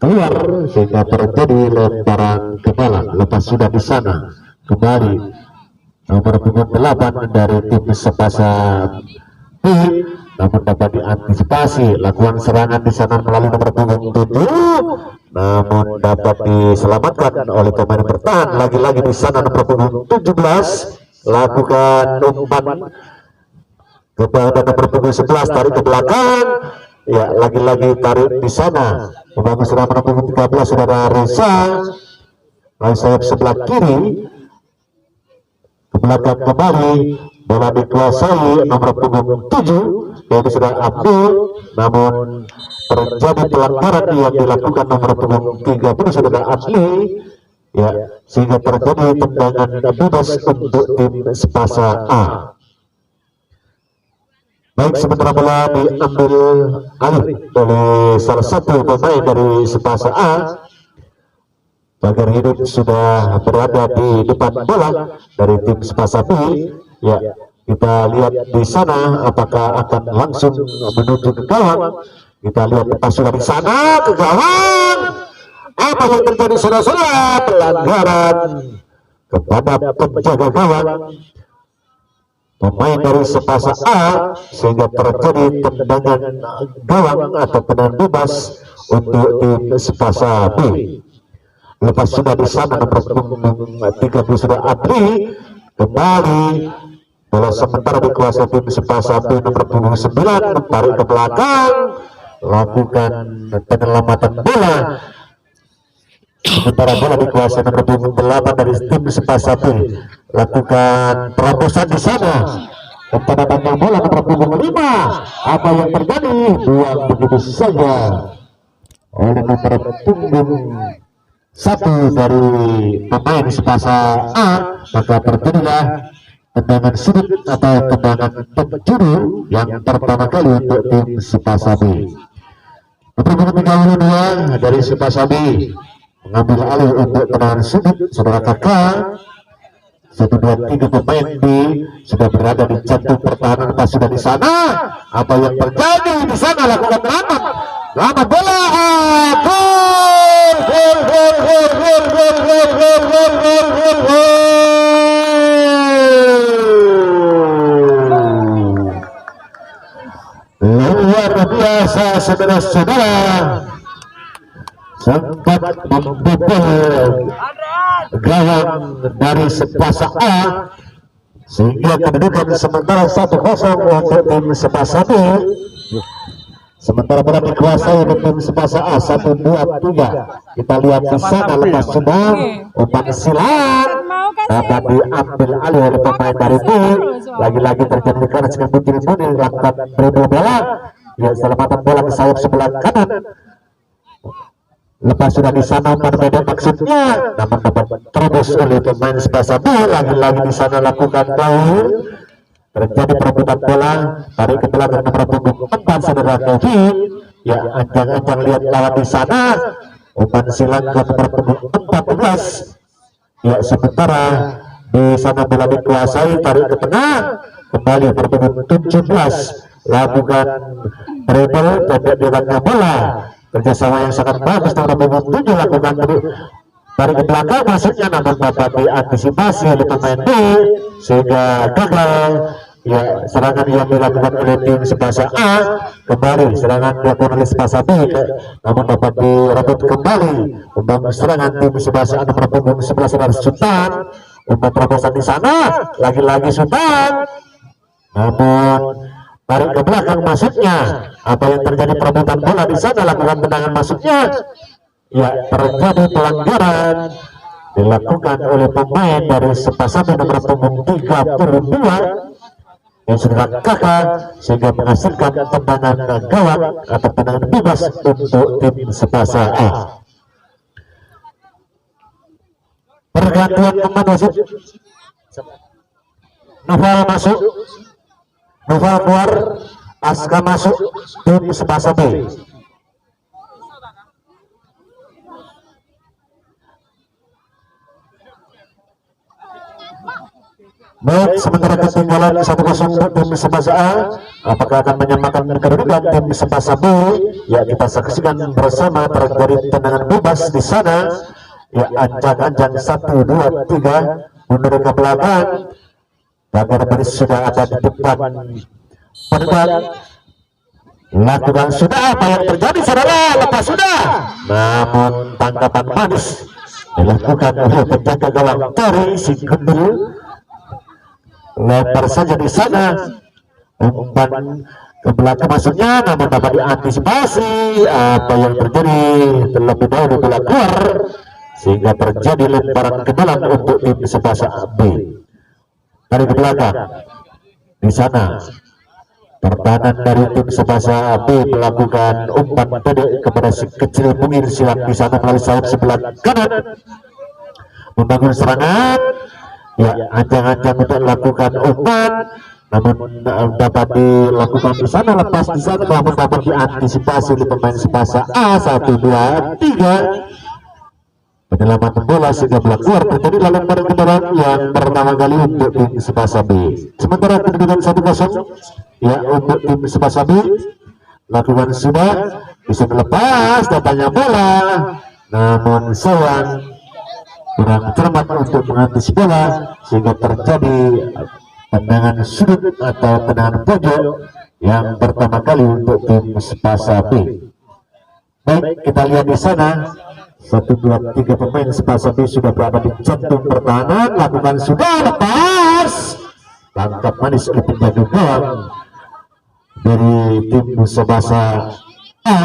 keluar sehingga terjadi lemparan ke dalam. Lepas sudah di sana kembali nomor punggung 8 dari tim Sepasa B, namun dapat diantisipasi. Lakukan serangan di sana melalui nomor punggung 7, namun dapat diselamatkan oleh pemain bertahan. Lagi-lagi di sana nomor punggung 17 lakukan umpan kepada nomor punggung 11, tarik ke belakang. Ya, lagi-lagi tarik di sana membangun serangan nomor punggung 13 saudara Reza lalu sayap sebelah kiri ke belakang kembali. Bola dikuasai nomor punggung 7 yaitu saudara Abdul, namun terjadi pelanggaran yang dilakukan nomor punggung 30 saudara Asli, ya, sehingga terjadi tendangan bebas untuk tim Sepasa A. Baik, sementara bola diambil alih oleh salah satu pemain dari Sepasa A. Pagar hidup sudah berada di depan bola dari tim Sepasa B. Ya, kita lihat di sana apakah akan langsung menuju ke gawang. Kita lihat lepas sudah di sana ke gawang. Apa yang terjadi saudara-saudara? Pelanggaran kepada penjaga gawang pemain dari Sepasa A, sehingga terjadi tendangan gawang atau tendangan bebas untuk tim Sepasa B. Lepas sudah di sana nomor punggung 30 sudah Adri, kembali bola sementara dikuasai tim Sepasa B nomor punggung 9, tarik ke belakang, lakukan penyelamatan bola. Sementara bola dikuasai nomor punggung 8 dari tim Sepasa B, lakukan terobosan di sana kepada bandang bola nomor punggung 5. Apa yang terjadi? Buang begitu saja oleh nomor punggung 1 dari pemain Sepasa A, maka terjadilah tendangan sudut atau tendangan penjuru yang pertama kali untuk tim Sepasa B. Nomor 32 dari Sepasa B mengambil alih untuk tendangan sudut saudara kakak. 1, 2, 3 pemain B sudah berada di jantung pertahanan, pas sudah di sana. Apa yang terjadi di sana? Lakukan lama bola, luar biasa saudara-saudara, sempat membobol gawang dari Sepasa A, sehingga kedudukan sementara 1-0 untuk tim Sepasa B. Sementara bola dikuasai oleh tim Sepasa A. 1, 2, 3. Kita lihat di sana lepas sudah umpan silat dapat diambil alih oleh pemain dari B. Lagi-lagi terjadi karena dengan Putri Muni lakukan dribble bola. Ya, selamatan bola ke sayap sebelah kanan. Lepas sudah di sana berbeda maksudnya, namun dapat terobos oleh pemain Sepasa B. Lagi-lagi di sana lakukan foul. Terjadi perebutan bola, tarik ke belakang nomor punggung 4 saudara Kevin. Ya, anjang-anjang lihat lawan di sana, umpan silang ke nomor punggung 14. Ya, sementara di sana bola dikuasai, tarik ke tengah, kembali berpunggung 17, lakukan dribble, pendek di belakang bola. Kerjasama yang sangat bagus nomor punggung 7, lakukan tarik ke belakang masuknya, namun dapat diantisipasi oleh pemain B sehingga gagal. Ya, serangan yang dilakukan oleh tim Sepasa A, kembali serangan dilakukan oleh Sepasa B, namun dapat direbut kembali. Umpan serangan tim Sepasa A nomor punggung 11 adalah Sultan. Umpan terobosan di sana, lagi-lagi Sultan, namun tarik ke belakang masuknya. Apa yang terjadi? Perebutan bola di sana, lakukan tendangan masuknya. Ya, terjadi pelanggaran dilakukan oleh pemain dari Sepasa B nomor punggung 32 yang sudah kakak, sehingga menghasilkan tendangan gawang atau tendangan bebas untuk tim Sepasa A. Pergantian pemain wasit. Noval masuk, Noval keluar, Aska masuk, tim Sepasa B. Baik, sementara ketinggalan 1-0 untuk tim Sepasa A, apakah akan menyamakan kedudukan tim Sepasa B? Ya, kita saksikan bersama terjadi tendangan bebas di sana. Ya, anjang-anjang 1, 2, 3 mundur ke belakang. Pagar baris sudah ada di depan penendang. Lakukan sudah, apa yang terjadi saudara? Lepas sudah, namun tangkapan manis dilakukan oleh penjaga gawang Tori Sigundul. Lempar saja di sana, umpan ke belakang masuknya, namun dapat diantisipasi. Apa yang terjadi? Terlebih dahulu bola keluar, sehingga terjadi lemparan ke dalam untuk tim Sepasa B. Dari ke belakang di sana Pertahanan dari tim Tsubasa B melakukan umpan pendek kepada si kecil Mungir silang di sana melalui sayap sebelah kanan membangun serangan. Ya, ancang-ancang untuk melakukan umpan, namun dapat dilakukan di sana, lepas di sana, namun dapat diantisipasi oleh pemain Tsubasa A. 1, 2, 3 penyelamatan bola sehingga bola keluar. Terjadi lalu kendaraan yang pertama kali untuk tim Tsubasa B. Sementara kedudukan 1-0 ya untuk tim Tsubasa B lakukan sudah bisa melepas datanya bola, namun sayang kurang cermat untuk mengantisipasi bola sehingga terjadi tendangan sudut atau tendangan pojok yang pertama kali untuk tim Tsubasa B. Baik, kita lihat di sana 1, 2, 3 pemain Tsubasa B sudah berada di jantung pertahanan, lakukan sudah lepas, tangkap manis ke penjaga gawang dari tim Tsubasa A.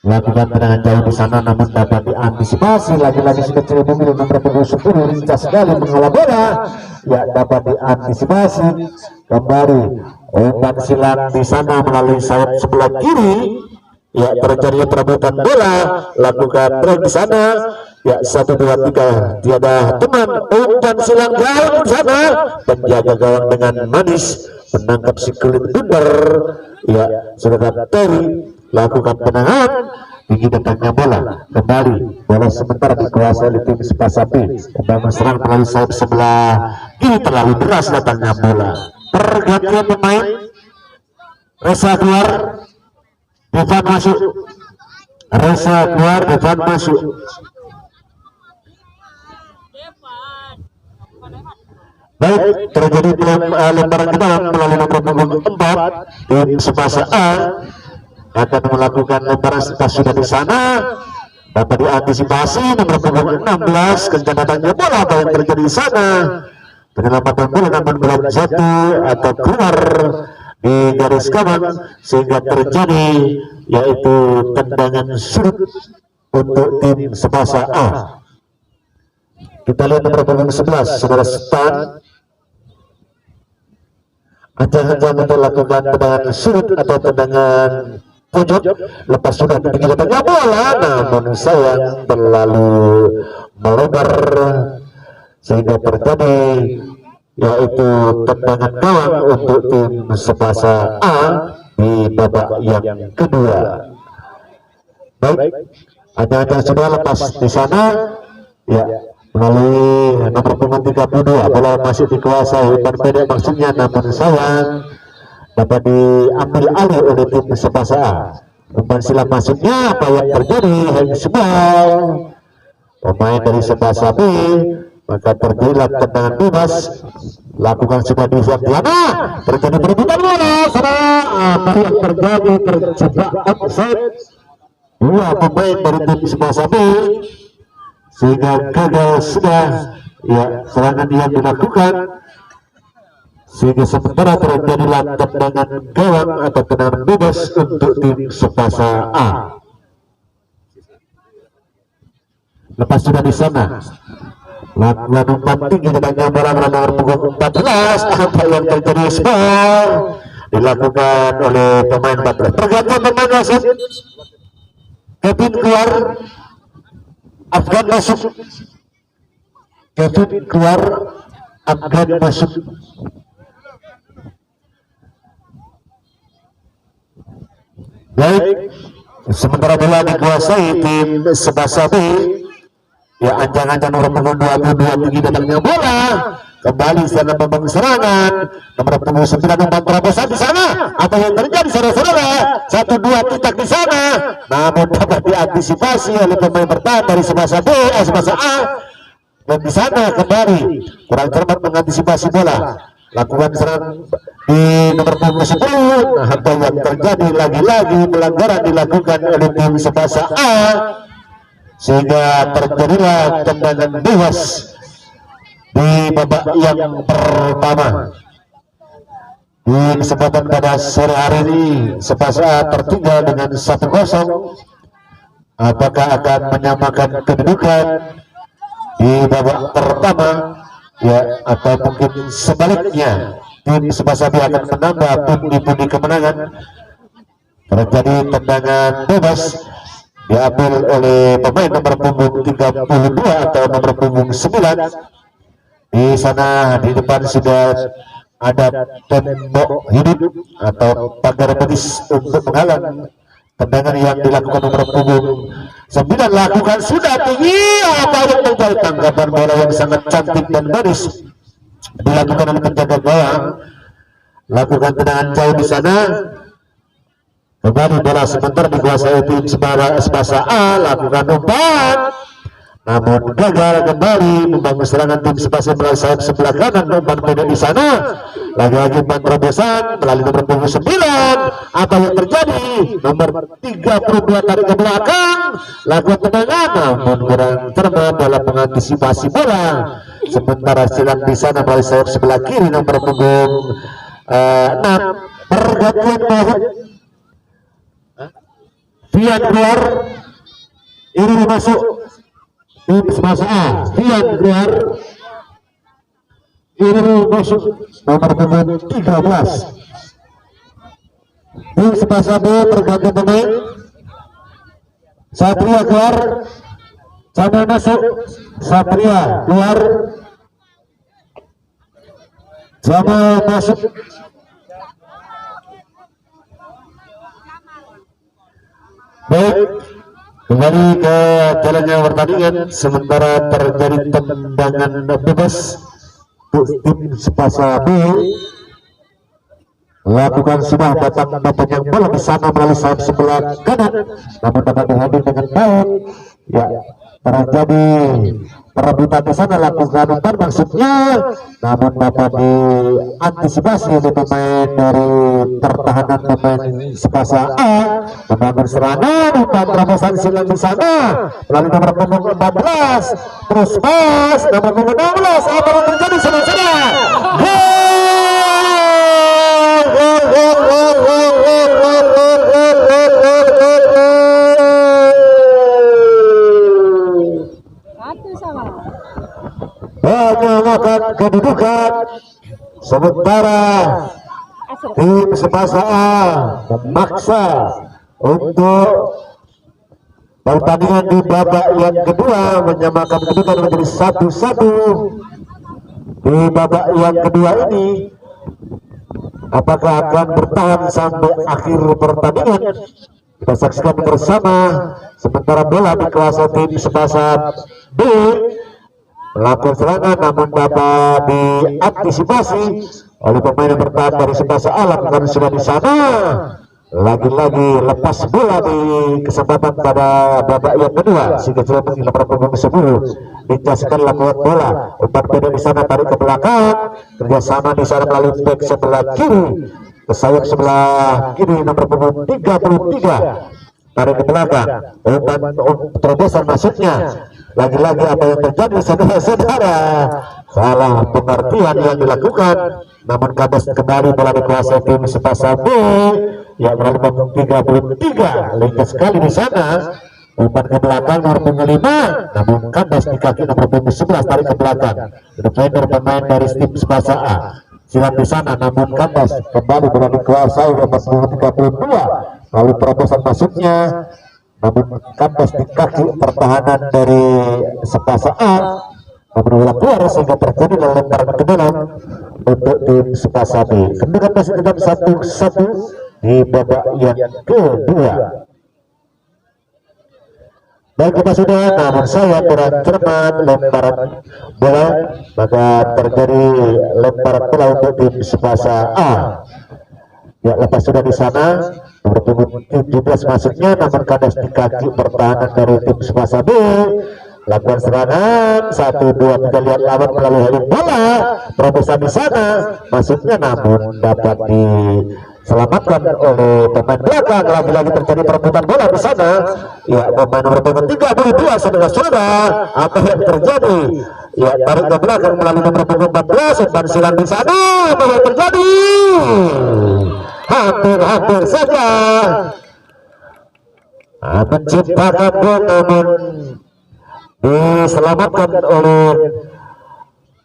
Lakukan tendangan jauh di sana, namun dapat diantisipasi lagi-lagi si kecil pemilik nomor punggung 10 lincah sekali menghalau bola. Ya, dapat diantisipasi kembali umpan silang di sana melalui sayap sebelah kiri. Ya, terjadi perebutan bola, lakukan break di sana. Ya, 1, 2, 3 tiada teman, umpan silang gawang di sana, penjaga gawang dengan manis menangkap si kulit bundar. Ya, saudara Terry lakukan tendangan tinggi datangnya bola kembali, bola sementara dikuasai oleh tim Tsubasa B. Membangun serang melalui sayap sebelah kiri, terlalu deras datangnya bola. Pergantian pemain, Reza keluar, Devan masuk. Reza keluar, Devan masuk. Baik, terjadi lemparan ke dalam melalui nomor punggung 4 tim Tsubasa A akan melakukan lemparan setelah sudah di sana, dapat diantisipasi nomor punggung 16 kencang datangnya bola. Apa yang terjadi di sana? Penyelamatan bola namun belum jatuh atau keluar di garis gawang sehingga terjadi yaitu tendangan sudut untuk tim Tsubasa A. Kita lihat nomor punggung 11 saudara Stan, ancang-ancang untuk lakukan tendangan sudut atau tendangan pojok, lepas sudah tinggi datangnya bola, namun sayang terlalu melebar sehingga terjadi yaitu tendangan gawang untuk tim Tsubasa A di babak yang kedua. Baik, ancang-ancang sudah lepas di sana ya melalui nomor punggung 32, bola masih dikuasai umpan pendek maksudnya, namun sayang dapat diambil alih oleh tim Tsubasa A. Umpan silang masuknya, apa yang terjadi? Handsball pemain dari Tsubasa B, maka terjadilah tendangan bebas, lakukan sudah di Tiana, terjadi perebutan bola. Apa yang terjadi? Terjebak offside dua pemain dari tim Tsubasa B sehingga gagal sudah ya serangan yang dilakukan, sehingga sementara terjadilah tendangan gawang atau tendangan bebas untuk tim Tsubasa A. Lepas sudah di sana, lakukan umpan tinggi dengan bola nomor punggung 14. Apa yang terjadi? Foul dilakukan oleh pemain 14. Pergantian pemain wasit, Kevin keluar, Afgan masuk. Kevin keluar, Afgan masuk. Baik, sementara bola dikuasai tim Tsubasa B. Ya, ancang-ancang nomor punggung 22 tinggi datangnya bola, kembali sana membangun serangan nomor punggung 9 umpan terobosan di sana. Apa yang terjadi saudara-saudara? 1-2 titak di sana, namun dapat diantisipasi oleh pemain bertahan dari Tsubasa B, Tsubasa A, dan di sana kembali kurang cermat mengantisipasi bola, lakukan serang di nomor punggung 10. Nah, apa yang terjadi? Lagi-lagi pelanggaran dilakukan oleh tim Tsubasa A sehingga terjadilah tendangan bebas di babak yang pertama. Di kesempatan pada sore hari ini Tsubasa tertinggal dengan 1-0. Apakah akan menyamakan kedudukan di babak pertama ya, atau mungkin sebaliknya tim Tsubasa B akan menambah pundi-pundi kemenangan. Terjadi tendangan bebas diambil oleh pemain nomor punggung 32 atau nomor punggung 9. Di sana di depan sudah ada tembok hidup atau pagar betis untuk menghalang tendangan yang dilakukan nomor punggung 9. Lakukan sudah tinggi, apa yang terjadi? Tanggapan bola yang sangat cantik dan manis dilakukan oleh penjaga gawang. Lakukan tendangan jauh di sana. Kembali bola sebentar dikuasai tim Tsubasa A. Lakukan umpan, namun gagal. Kembali membangun serangan tim Tsubasa melalui sayap sebelah kanan. Umpan pendek di sana. Lagi-lagi umpan terobosan melalui nomor punggung 9. Apa yang terjadi? Nomor 32 tarik ke belakang. Lakukan tendangan, namun kurang cermat dalam mengantisipasi bola. Sementara silang di sana melalui sayap sebelah kiri nomor punggung 6. Pergantian wasit. Fian keluar, ini masuk tim Tsubasa A. Fian keluar, ini masuk nomor punggung 13. Tim Tsubasa B berganti pemain. Satria keluar, Sama masuk, Satria keluar, Sama masuk. Baik, kembali ke jalannya pertandingan. Sementara terjadi tendangan bebas untuk tim Tsubasa B. Lakukan sudah datang yang bola di sana melalui sayap sebelah kanan, namun dapat dihadir dengan baik. Ya, terjadi perebutan di sana. Lakukan umpan maksudnya, namun dapat diantisipasi oleh pemain dari pertahanan pemain Tsubasa A. Membangun serangan, umpan terobosan silang di sana melalui nomor punggung 14. Terus pas nomor punggung 16. Apa yang terjadi saudara-saudara? Menyamakan kedudukan. Sementara tim Tsubasa A memaksa untuk pertandingan di babak yang kedua, menyamakan kedudukan menjadi 1-1 di babak yang kedua ini. Apakah akan bertahan sampai akhir pertandingan? Kita saksikan bersama. Sementara bola dikuasai tim Tsubasa B. Melakukan serangan, namun dapat diantisipasi oleh pemain yang bertahan dari Tsubasa A. Lakukan sudah di sana. Lagi-lagi lepas bola di kesempatan pada babak yang kedua. Sehingga sudah menghilangkan nomor punggung 10. Dicaskan lakukan bola. Umpan pendek di sana, tarik ke belakang. Kerjasama di sana melalui back sebelah kiri. Ke sayap sebelah kiri nomor punggung 33. Tarik ke belakang. Umpan terobosan masuknya. Lagi-lagi apa yang terjadi saudara-saudara? Salah pengertian yang dilakukan. Namun kandas kembali bola dikuasai tim Tsubasa B. Yang melalui punggung 33. Lengket sekali di sana. Umpan ke belakang nomor punggung 5. Namun kandas di kaki nomor punggung 11. Tarik ke belakang. Defender pemain dari tim Tsubasa A. Silang di sana, namun kandas kembali bola dikuasai nomor punggung 32. Lalu terobosan masuknya, namun kandas di kaki pertahanan dari Tsubasa A. Namun bola keluar sehingga terjadi lemparan ke dalam untuk tim Tsubasa B. Kemudian masih dalam 1-1 di babak yang kedua. Baik, kita sudah, namun saya kurang cermat lemparan bola, maka terjadi lemparan bola untuk tim Tsubasa A. Ya, lepas sudah di sana nomor punggung 17 masuknya, namun kandas di kaki pertahanan dari tim Tsubasa B. Lakukan serangan 1-2, kita lihat lawan melalui heading bola. Terobosan di sana masuknya, namun dapat diselamatkan oleh pemain belakang. Lagi-lagi terjadi perebutan bola di sana. Ya, pemain nomor punggung 32 saudara-saudara. Apa yang terjadi? Ya, tarik ke belakang melalui nomor punggung 14. Umpan silang di sana. Apa yang terjadi? Hampir saja menciptakan gol, namun diselamatkan oleh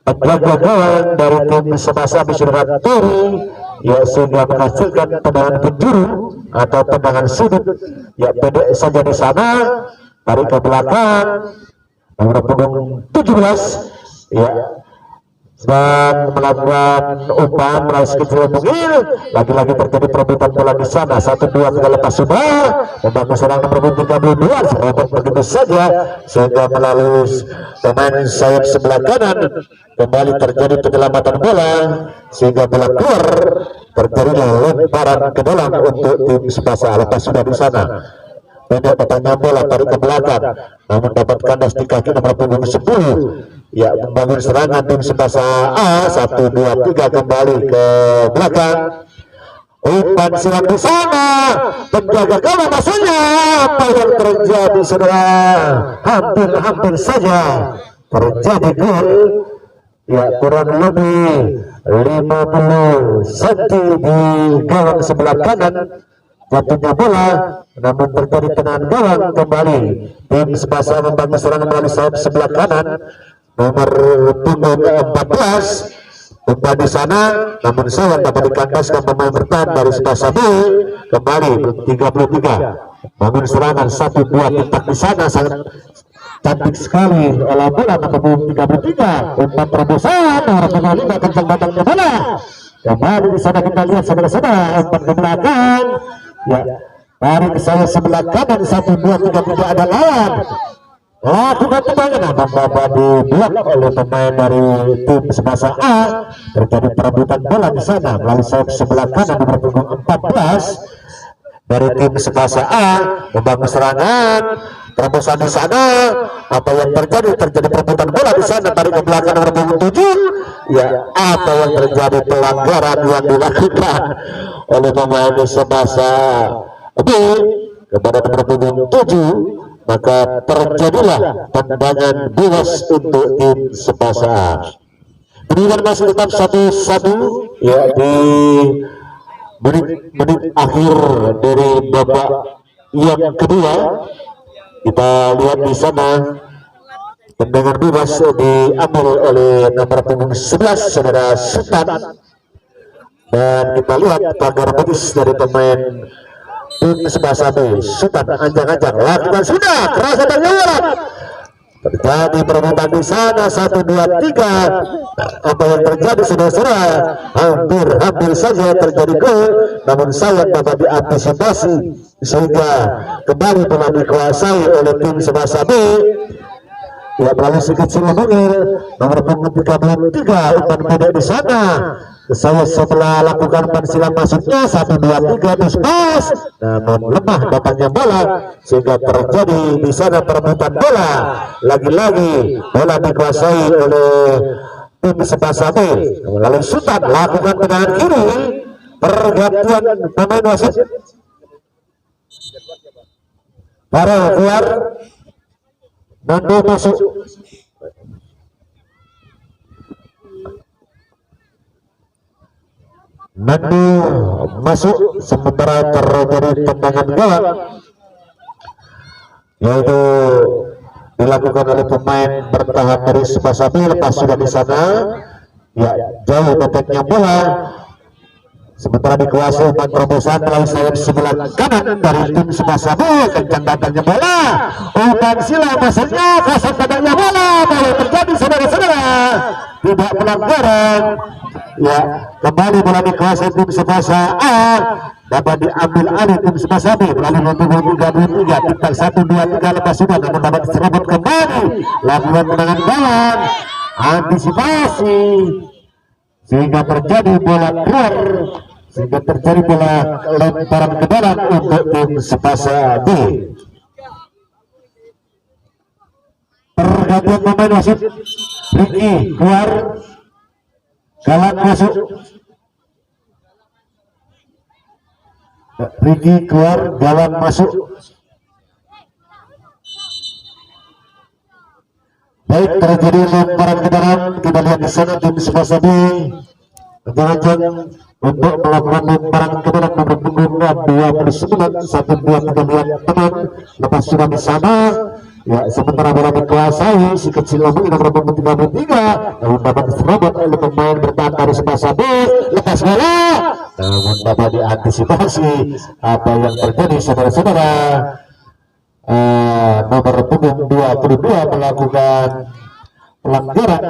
penjaga gawang dari tim Tsubasa Bishiraga Tori ya sehingga menghasilkan tendangan penjuru atau tendangan sudut ya pendek saja di sana. Tarik ke belakang nomor punggung 17 ya dan melakukan umpan meraih kecil mungil. Lagi-lagi terjadi perebutan bola di sana. 1-2 tidak lepas sudah membangun serangan nomor 32 serobot begitu saja sehingga melalui pemain sayap sebelah kanan kembali terjadi penyelamatan bola sehingga bola keluar. Terjadi lemparan ke dalam untuk tim Tsubasa. Lepas sudah di sana pendek pertanyaan bola tarik ke belakang namun dapat kandas di kaki nomor punggung 10 ya membangun serangan tim Tsubasa A. 1, 2, 3 kembali ke belakang. Umpan silang di sana penjaga gawang maksudnya apa yang terjadi saudara, hampir saja terjadi gol ya kurang lebih 50 cm di gawang sebelah kanan jatuhnya bola namun terjadi tendangan gawang. Kembali tim Tsubasa membangun serangan melalui sayap sebelah kanan nomor punggung 14 umpan di sana namun sayang dapat dikandaskan pemain bertahan dari Tsubasa B. Kembali 33 bangun serangan 1-2 tintak di sana sangat cantik sekali oleh bola nomor punggung 33 umpan terobosan nomor punggung 5 kencang batangnya bola. Kembali di sana kita lihat saudara-saudara umpan ke belakang ya tarik ke saya sebelah kanan 1, 2, 3 tidak ada lawan. Lakukan tendangan namun diblok oleh pemain dari tim Tsubasa A. Terjadi perebutan bola di sana melalui sayap sebelah kanan nomor punggung 14 dari tim Tsubasa A membangun serangan terobosan di sana. Apa yang terjadi perebutan bola di sana tarik ke belakang nomor punggung 7 ya apa yang terjadi pelanggaran yang dilakukan oleh pemain Tsubasa B kepada nomor punggung 7 maka terjadilah tendangan bebas untuk tim Tsubasa. Pendidikan masih tetap 1-1 ya di menit akhir dari babak yang kedua. Kita lihat di sana tendangan bebas diambil oleh nomor punggung 11 saudara Sultan dan kita lihat pagar medis dari pemain tim Tsubasa B. Sultan anjang-anjang lakukan sudah keras ternyata terjadi perebutan di sana 1, 2, 3. Apa yang terjadi saudara-saudara hampir saja terjadi gol namun sayang dapat diantisipasi sehingga kembali bola dikuasai oleh tim Tsubasa B ya melalui kecil mungil nomor punggung 33 umpan pendek di sana. Saya setelah lakukan umpan silang masuknya 1, 2, 3 terus pas namun lemah datangnya bola sehingga terjadi di sana perebutan bola. Lagi-lagi bola dikuasai oleh tim Tsubasa B melalui Sultan lakukan tendangan kiri pergantian pemain wasit para keluar Nando masuk. Nando masuk sementara terjadi tendangan gawang yaitu dilakukan oleh pemain bertahan dari Tsubasa B. Lepas sudah di sana ya jauh deteknya bola sementara dikuasai umpan terobosan melalui sayap sebelah kanan dari tim Tsubasa B. Kencang datangnya bola umpan silang maksudnya kasar datangnya bola boleh terjadi saudara-saudara tidak pelanggaran ya kembali bola dikuasai tim Tsubasa A dapat diambil alih tim Tsubasa B melalui nomor 33 tintak 1, 2, 3 lepas sudah namun dapat diserobot kembali lakukan tendangan gawang antisipasi sehingga terjadi bola keluar sehingga terjadi bola lemparan ke dalam untuk tim Tsubasa B. Pergantian pemain wasit Ricky keluar Galak masuk Ricky keluar Galak masuk. Baik terjadi lemparan ke dalam kita lihat di sana tim Tsubasa B jangan untuk melakukan lemparan ke dalam nomor punggung 29 1, 2 kita lihat teman lepas sudah di sana Ya, sementara bola dikuasai si kecil lambung nomor 33, namun dapat diserobot oleh pemain bertahan dari Sepasa B. Lepas bola, namun dapat diantisipasi. Apa yang terjadi saudara-saudara? Nomor punggung 22 melakukan pelanggaran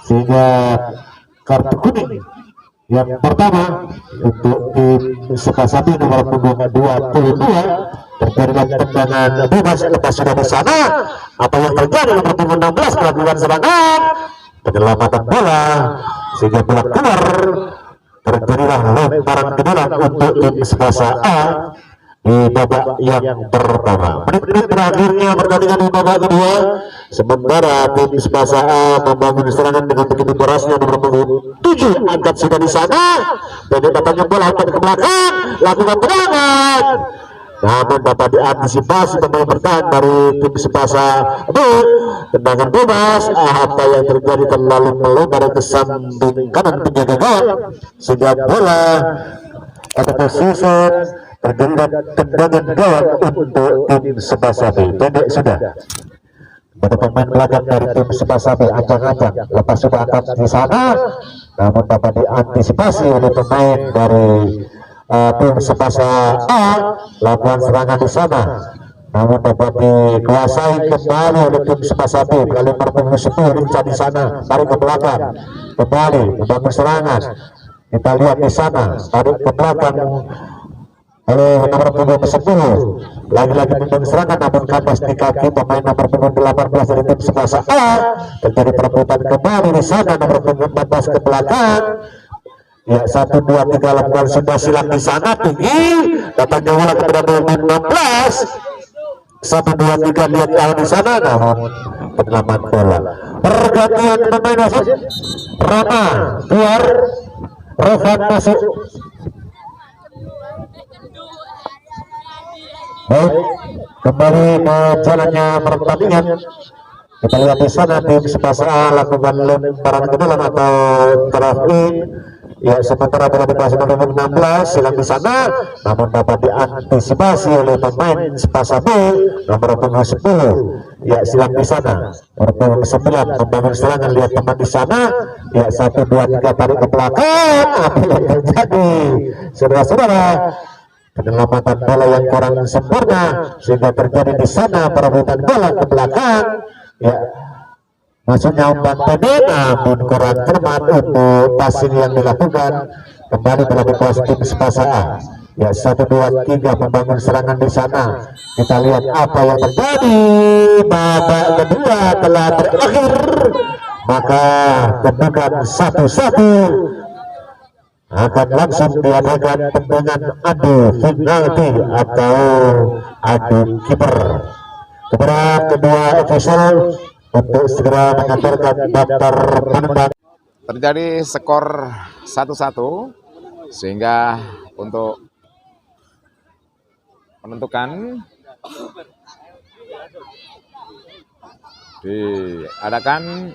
sehingga kartu kuning yang pertama untuk tim Sukasapi nomor punggung 22. Terjadilah tendangan bebas. Lepas sudah di sana, apa yang terjadi nomor punggung 16 melakukan serangan penyelamatan bola sehingga bola keluar. Terjadilah lemparan ke dalam untuk tim Sepasa A di babak yang pertama. Menit-menit terakhirnya pertandingan di babak kedua, sementara tim Sepasa A membangun serangan dengan begitu berasnya nomor punggung 7 angkat sudah di sana, dan datangnya bola ke belakang, lakukan tendangan, namun dapat diantisipasi pemain bertahan dari tim Sepasa B. Tendangan bebas, apa yang terjadi terlalu melebar ke samping kanan penjaga gawang sehingga bola atau susun terjadi tendangan gawang untuk tim Sepasa B. Pendek sudah pada pemain belakang dari tim Sepasa B, ancang-ancang lepas sudah angkat di sana, namun dapat diantisipasi oleh pemain dari tim Sepasa A. Lakukan serangan di sana, namun dapat dikuasai kembali oleh tim Sepasa B melalui perpunggung 10 Rinca di sana, tarik ke belakang kembali membangun serangan. Kita lihat di sana, tarik ke belakang oleh nomor punggung 10, lagi-lagi membangun serangan, namun kandas di kaki pemain nomor punggung 18 dari tim Sepasa A. Terjadi perebutan kembali di sana, nomor punggung 14 ke belakang. Ya, 1, 2, 3 lakukan sudah silang di sana, tinggi datangnya bola kepada nomor 16. 1, 2, 3 lihat kalau di sana, namun penyelamat bola. Pergantian pemain wasit, Rama keluar, Rovan masuk. Baik, kembali jalannya pertandingan. Kita lihat di sana tim Sepasa A lakukan lemparan ke dalam atau traffic. Ya, sementara bola dikuasai nomor 16 silang di sana, namun dapat diantisipasi oleh pemain Sepasa B nomor punggung 10. Ya, silang di sana. Nomor punggung 9 membangun serangan, lihat teman di sana. Ya, 1, 2, 3 tarik ke belakang. Apa yang terjadi? Saudara-saudara, penyelamatan bola yang kurang sempurna sehingga terjadi di sana perebutan bola ke belakang. Ya, maksudnya umpan pendek namun kurang cermat untuk passing yang dilakukan. Kembali bola dikuasai tim Sepasa A. Ya, 1, 2, 3 membangun serangan di sana. Kita lihat apa yang terjadi. Babak kedua telah berakhir, maka kedudukan 1-1 akan langsung diadakan tendangan adu penalti atau adu kiper kepada kedua official untuk segera mengantarkan daftar penendang. Terjadi skor 1-1 sehingga untuk menentukan diadakan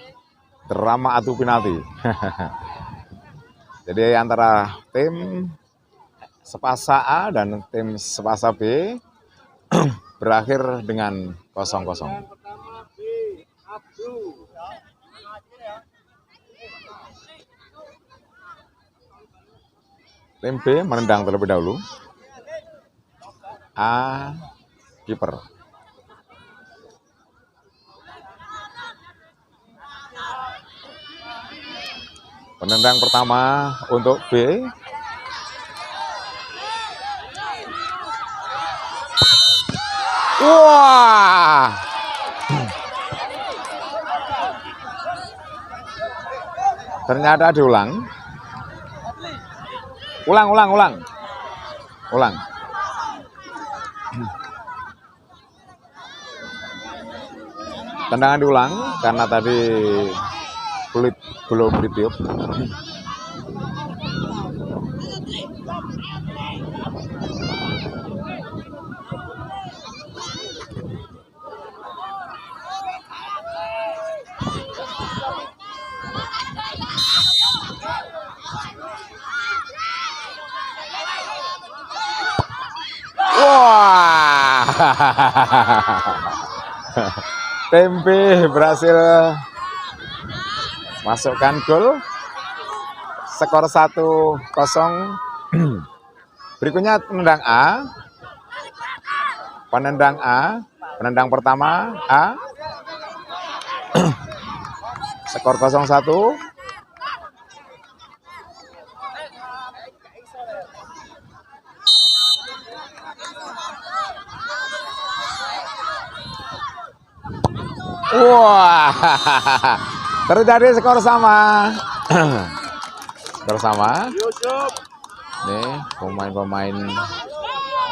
drama adu penalti. Jadi antara tim Sepasa A dan tim Sepasa B berakhir dengan 0-0. Tim B menendang terlebih dahulu. A kiper. Penendang pertama untuk B. Wah. Ternyata diulang. Ulang. Tendangan diulang karena tadi kulit belum ditiup. Wah. Tim B berhasil masukkan gol. Skor 1-0. Berikutnya penendang A. Penendang pertama A. Skor 0-1. Wah, terjadi skor sama. Skor sama. Nih pemain-pemain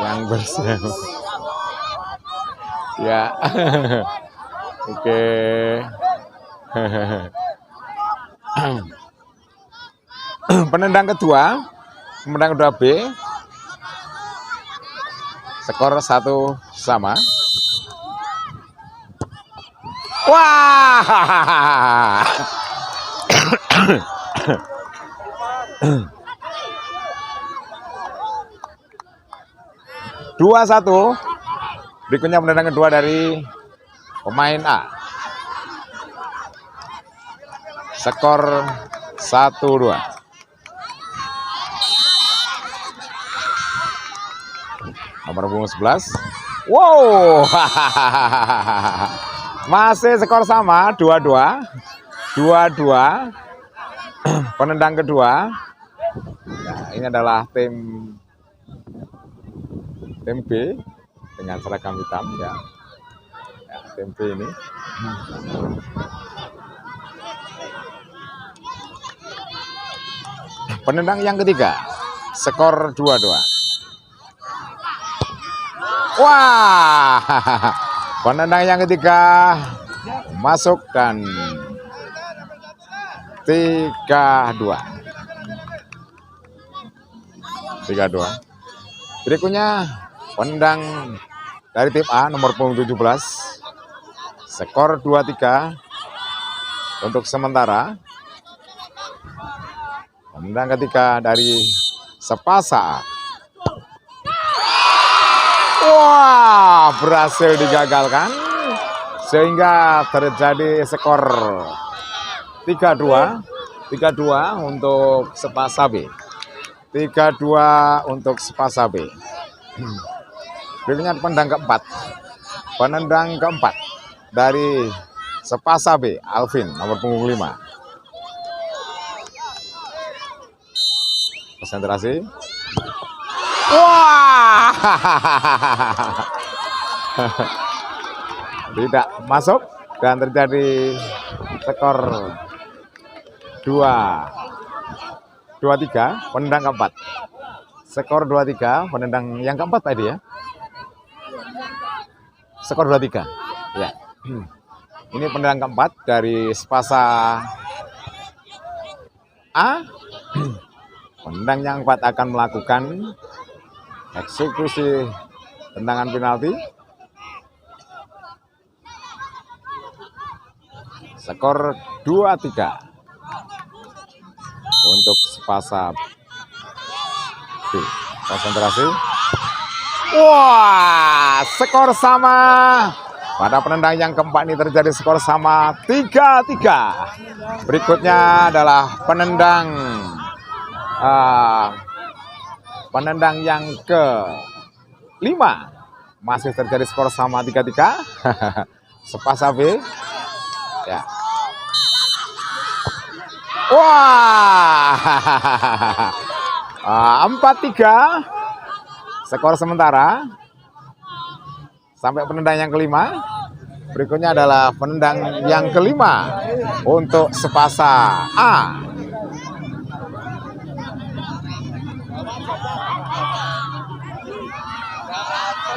yang bersiap. Ya, oke. Penendang kedua B. Skor 1-1. Wah, 2-1. Berikutnya penendang kedua dari pemain A. Skor 1-2. Nomor punggung 11. Wow. Masih skor sama, 2-2. Penendang kedua. Nah, ini adalah tim B dengan seragam hitam ya. Tim B ini. Penendang yang ketiga. Skor 2-2. Wah. Penendang yang ketiga masuk dan 3-2. Berikutnya penendang dari tim A nomor punggung 17. Skor 2-3 untuk sementara. Penendang ketiga dari Sepasa. Wah, berhasil digagalkan sehingga terjadi skor 3-2 untuk Sepasa B. 3-2 untuk Sepasa B. Berikutnya penendang keempat dari Sepasa B, Alvin nomor punggung 5. Konsentrasi. Wah, tidak masuk dan terjadi skor 2-3 penendang keempat. Skor 2-3 penendang yang keempat tadi ya. Skor 2-3. Ya. Ini penendang keempat dari Sepasa A. Penendang yang keempat akan melakukan eksekusi tendangan penalti. Skor 2-3 untuk Sepasa B. Konsentrasi. Wah, skor sama. Pada penendang yang keempat ini terjadi skor sama 3-3. Berikutnya adalah penendang yang ke-5. Masih terjadi skor sama 3-3. Sepasa B. Ya. Wah. 4-3. Skor sementara. Sampai penendang yang ke-5. Berikutnya adalah penendang yang ke-5 untuk Sepasa A.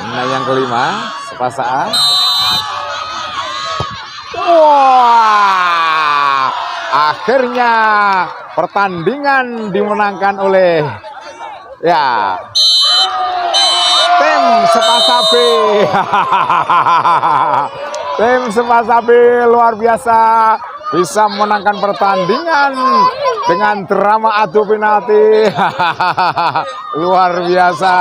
Nah, yang ke-5 Sepasa A. Wah, akhirnya pertandingan dimenangkan oleh tim Sepasa B. Tim Sepasa B luar biasa bisa memenangkan pertandingan dengan drama adu penalti. Luar biasa.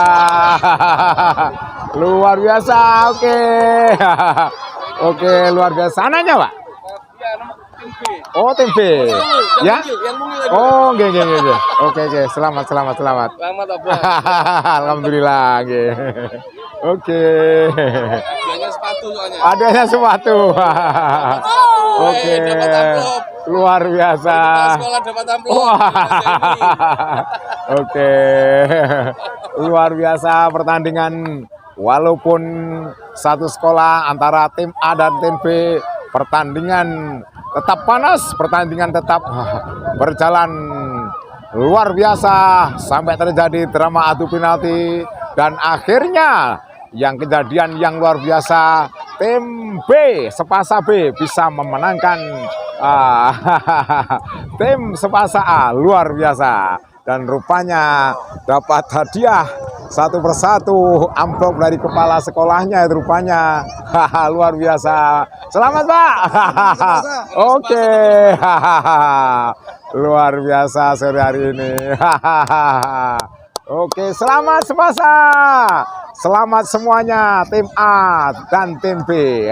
Luar biasa. Oke. Oke, luar biasa. Anaknya, Pak? Oh, tim B. Ya? Oh, nggih nggih nggih. Oke, oke. Selamat. Selamat Abang. Alhamdulillah, nggih. Oke. Hadiahnya sepatu soalnya. Adanya sepatu. Oke. dapat amplop. Luar biasa. Sekolah dapat amplop. Wah. Oke. Luar biasa pertandingan walaupun satu sekolah antara tim A dan tim B, pertandingan tetap panas, pertandingan tetap berjalan luar biasa sampai terjadi drama adu penalti dan akhirnya yang kejadian yang luar biasa tim B, Sepasa B bisa memenangkan tim Sepasa A. Luar biasa dan rupanya dapat hadiah satu persatu amplop dari kepala sekolahnya itu rupanya. Luar biasa. Selamat, Pak. Oke. Luar biasa sore hari ini. Oke, selamat Sepasa. Selamat semuanya tim A dan tim B.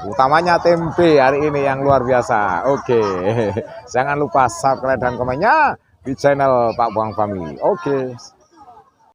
Utamanya tim B hari ini yang luar biasa. Oke. Jangan lupa subscribe dan komennya di channel Pak Buang Family. Oke.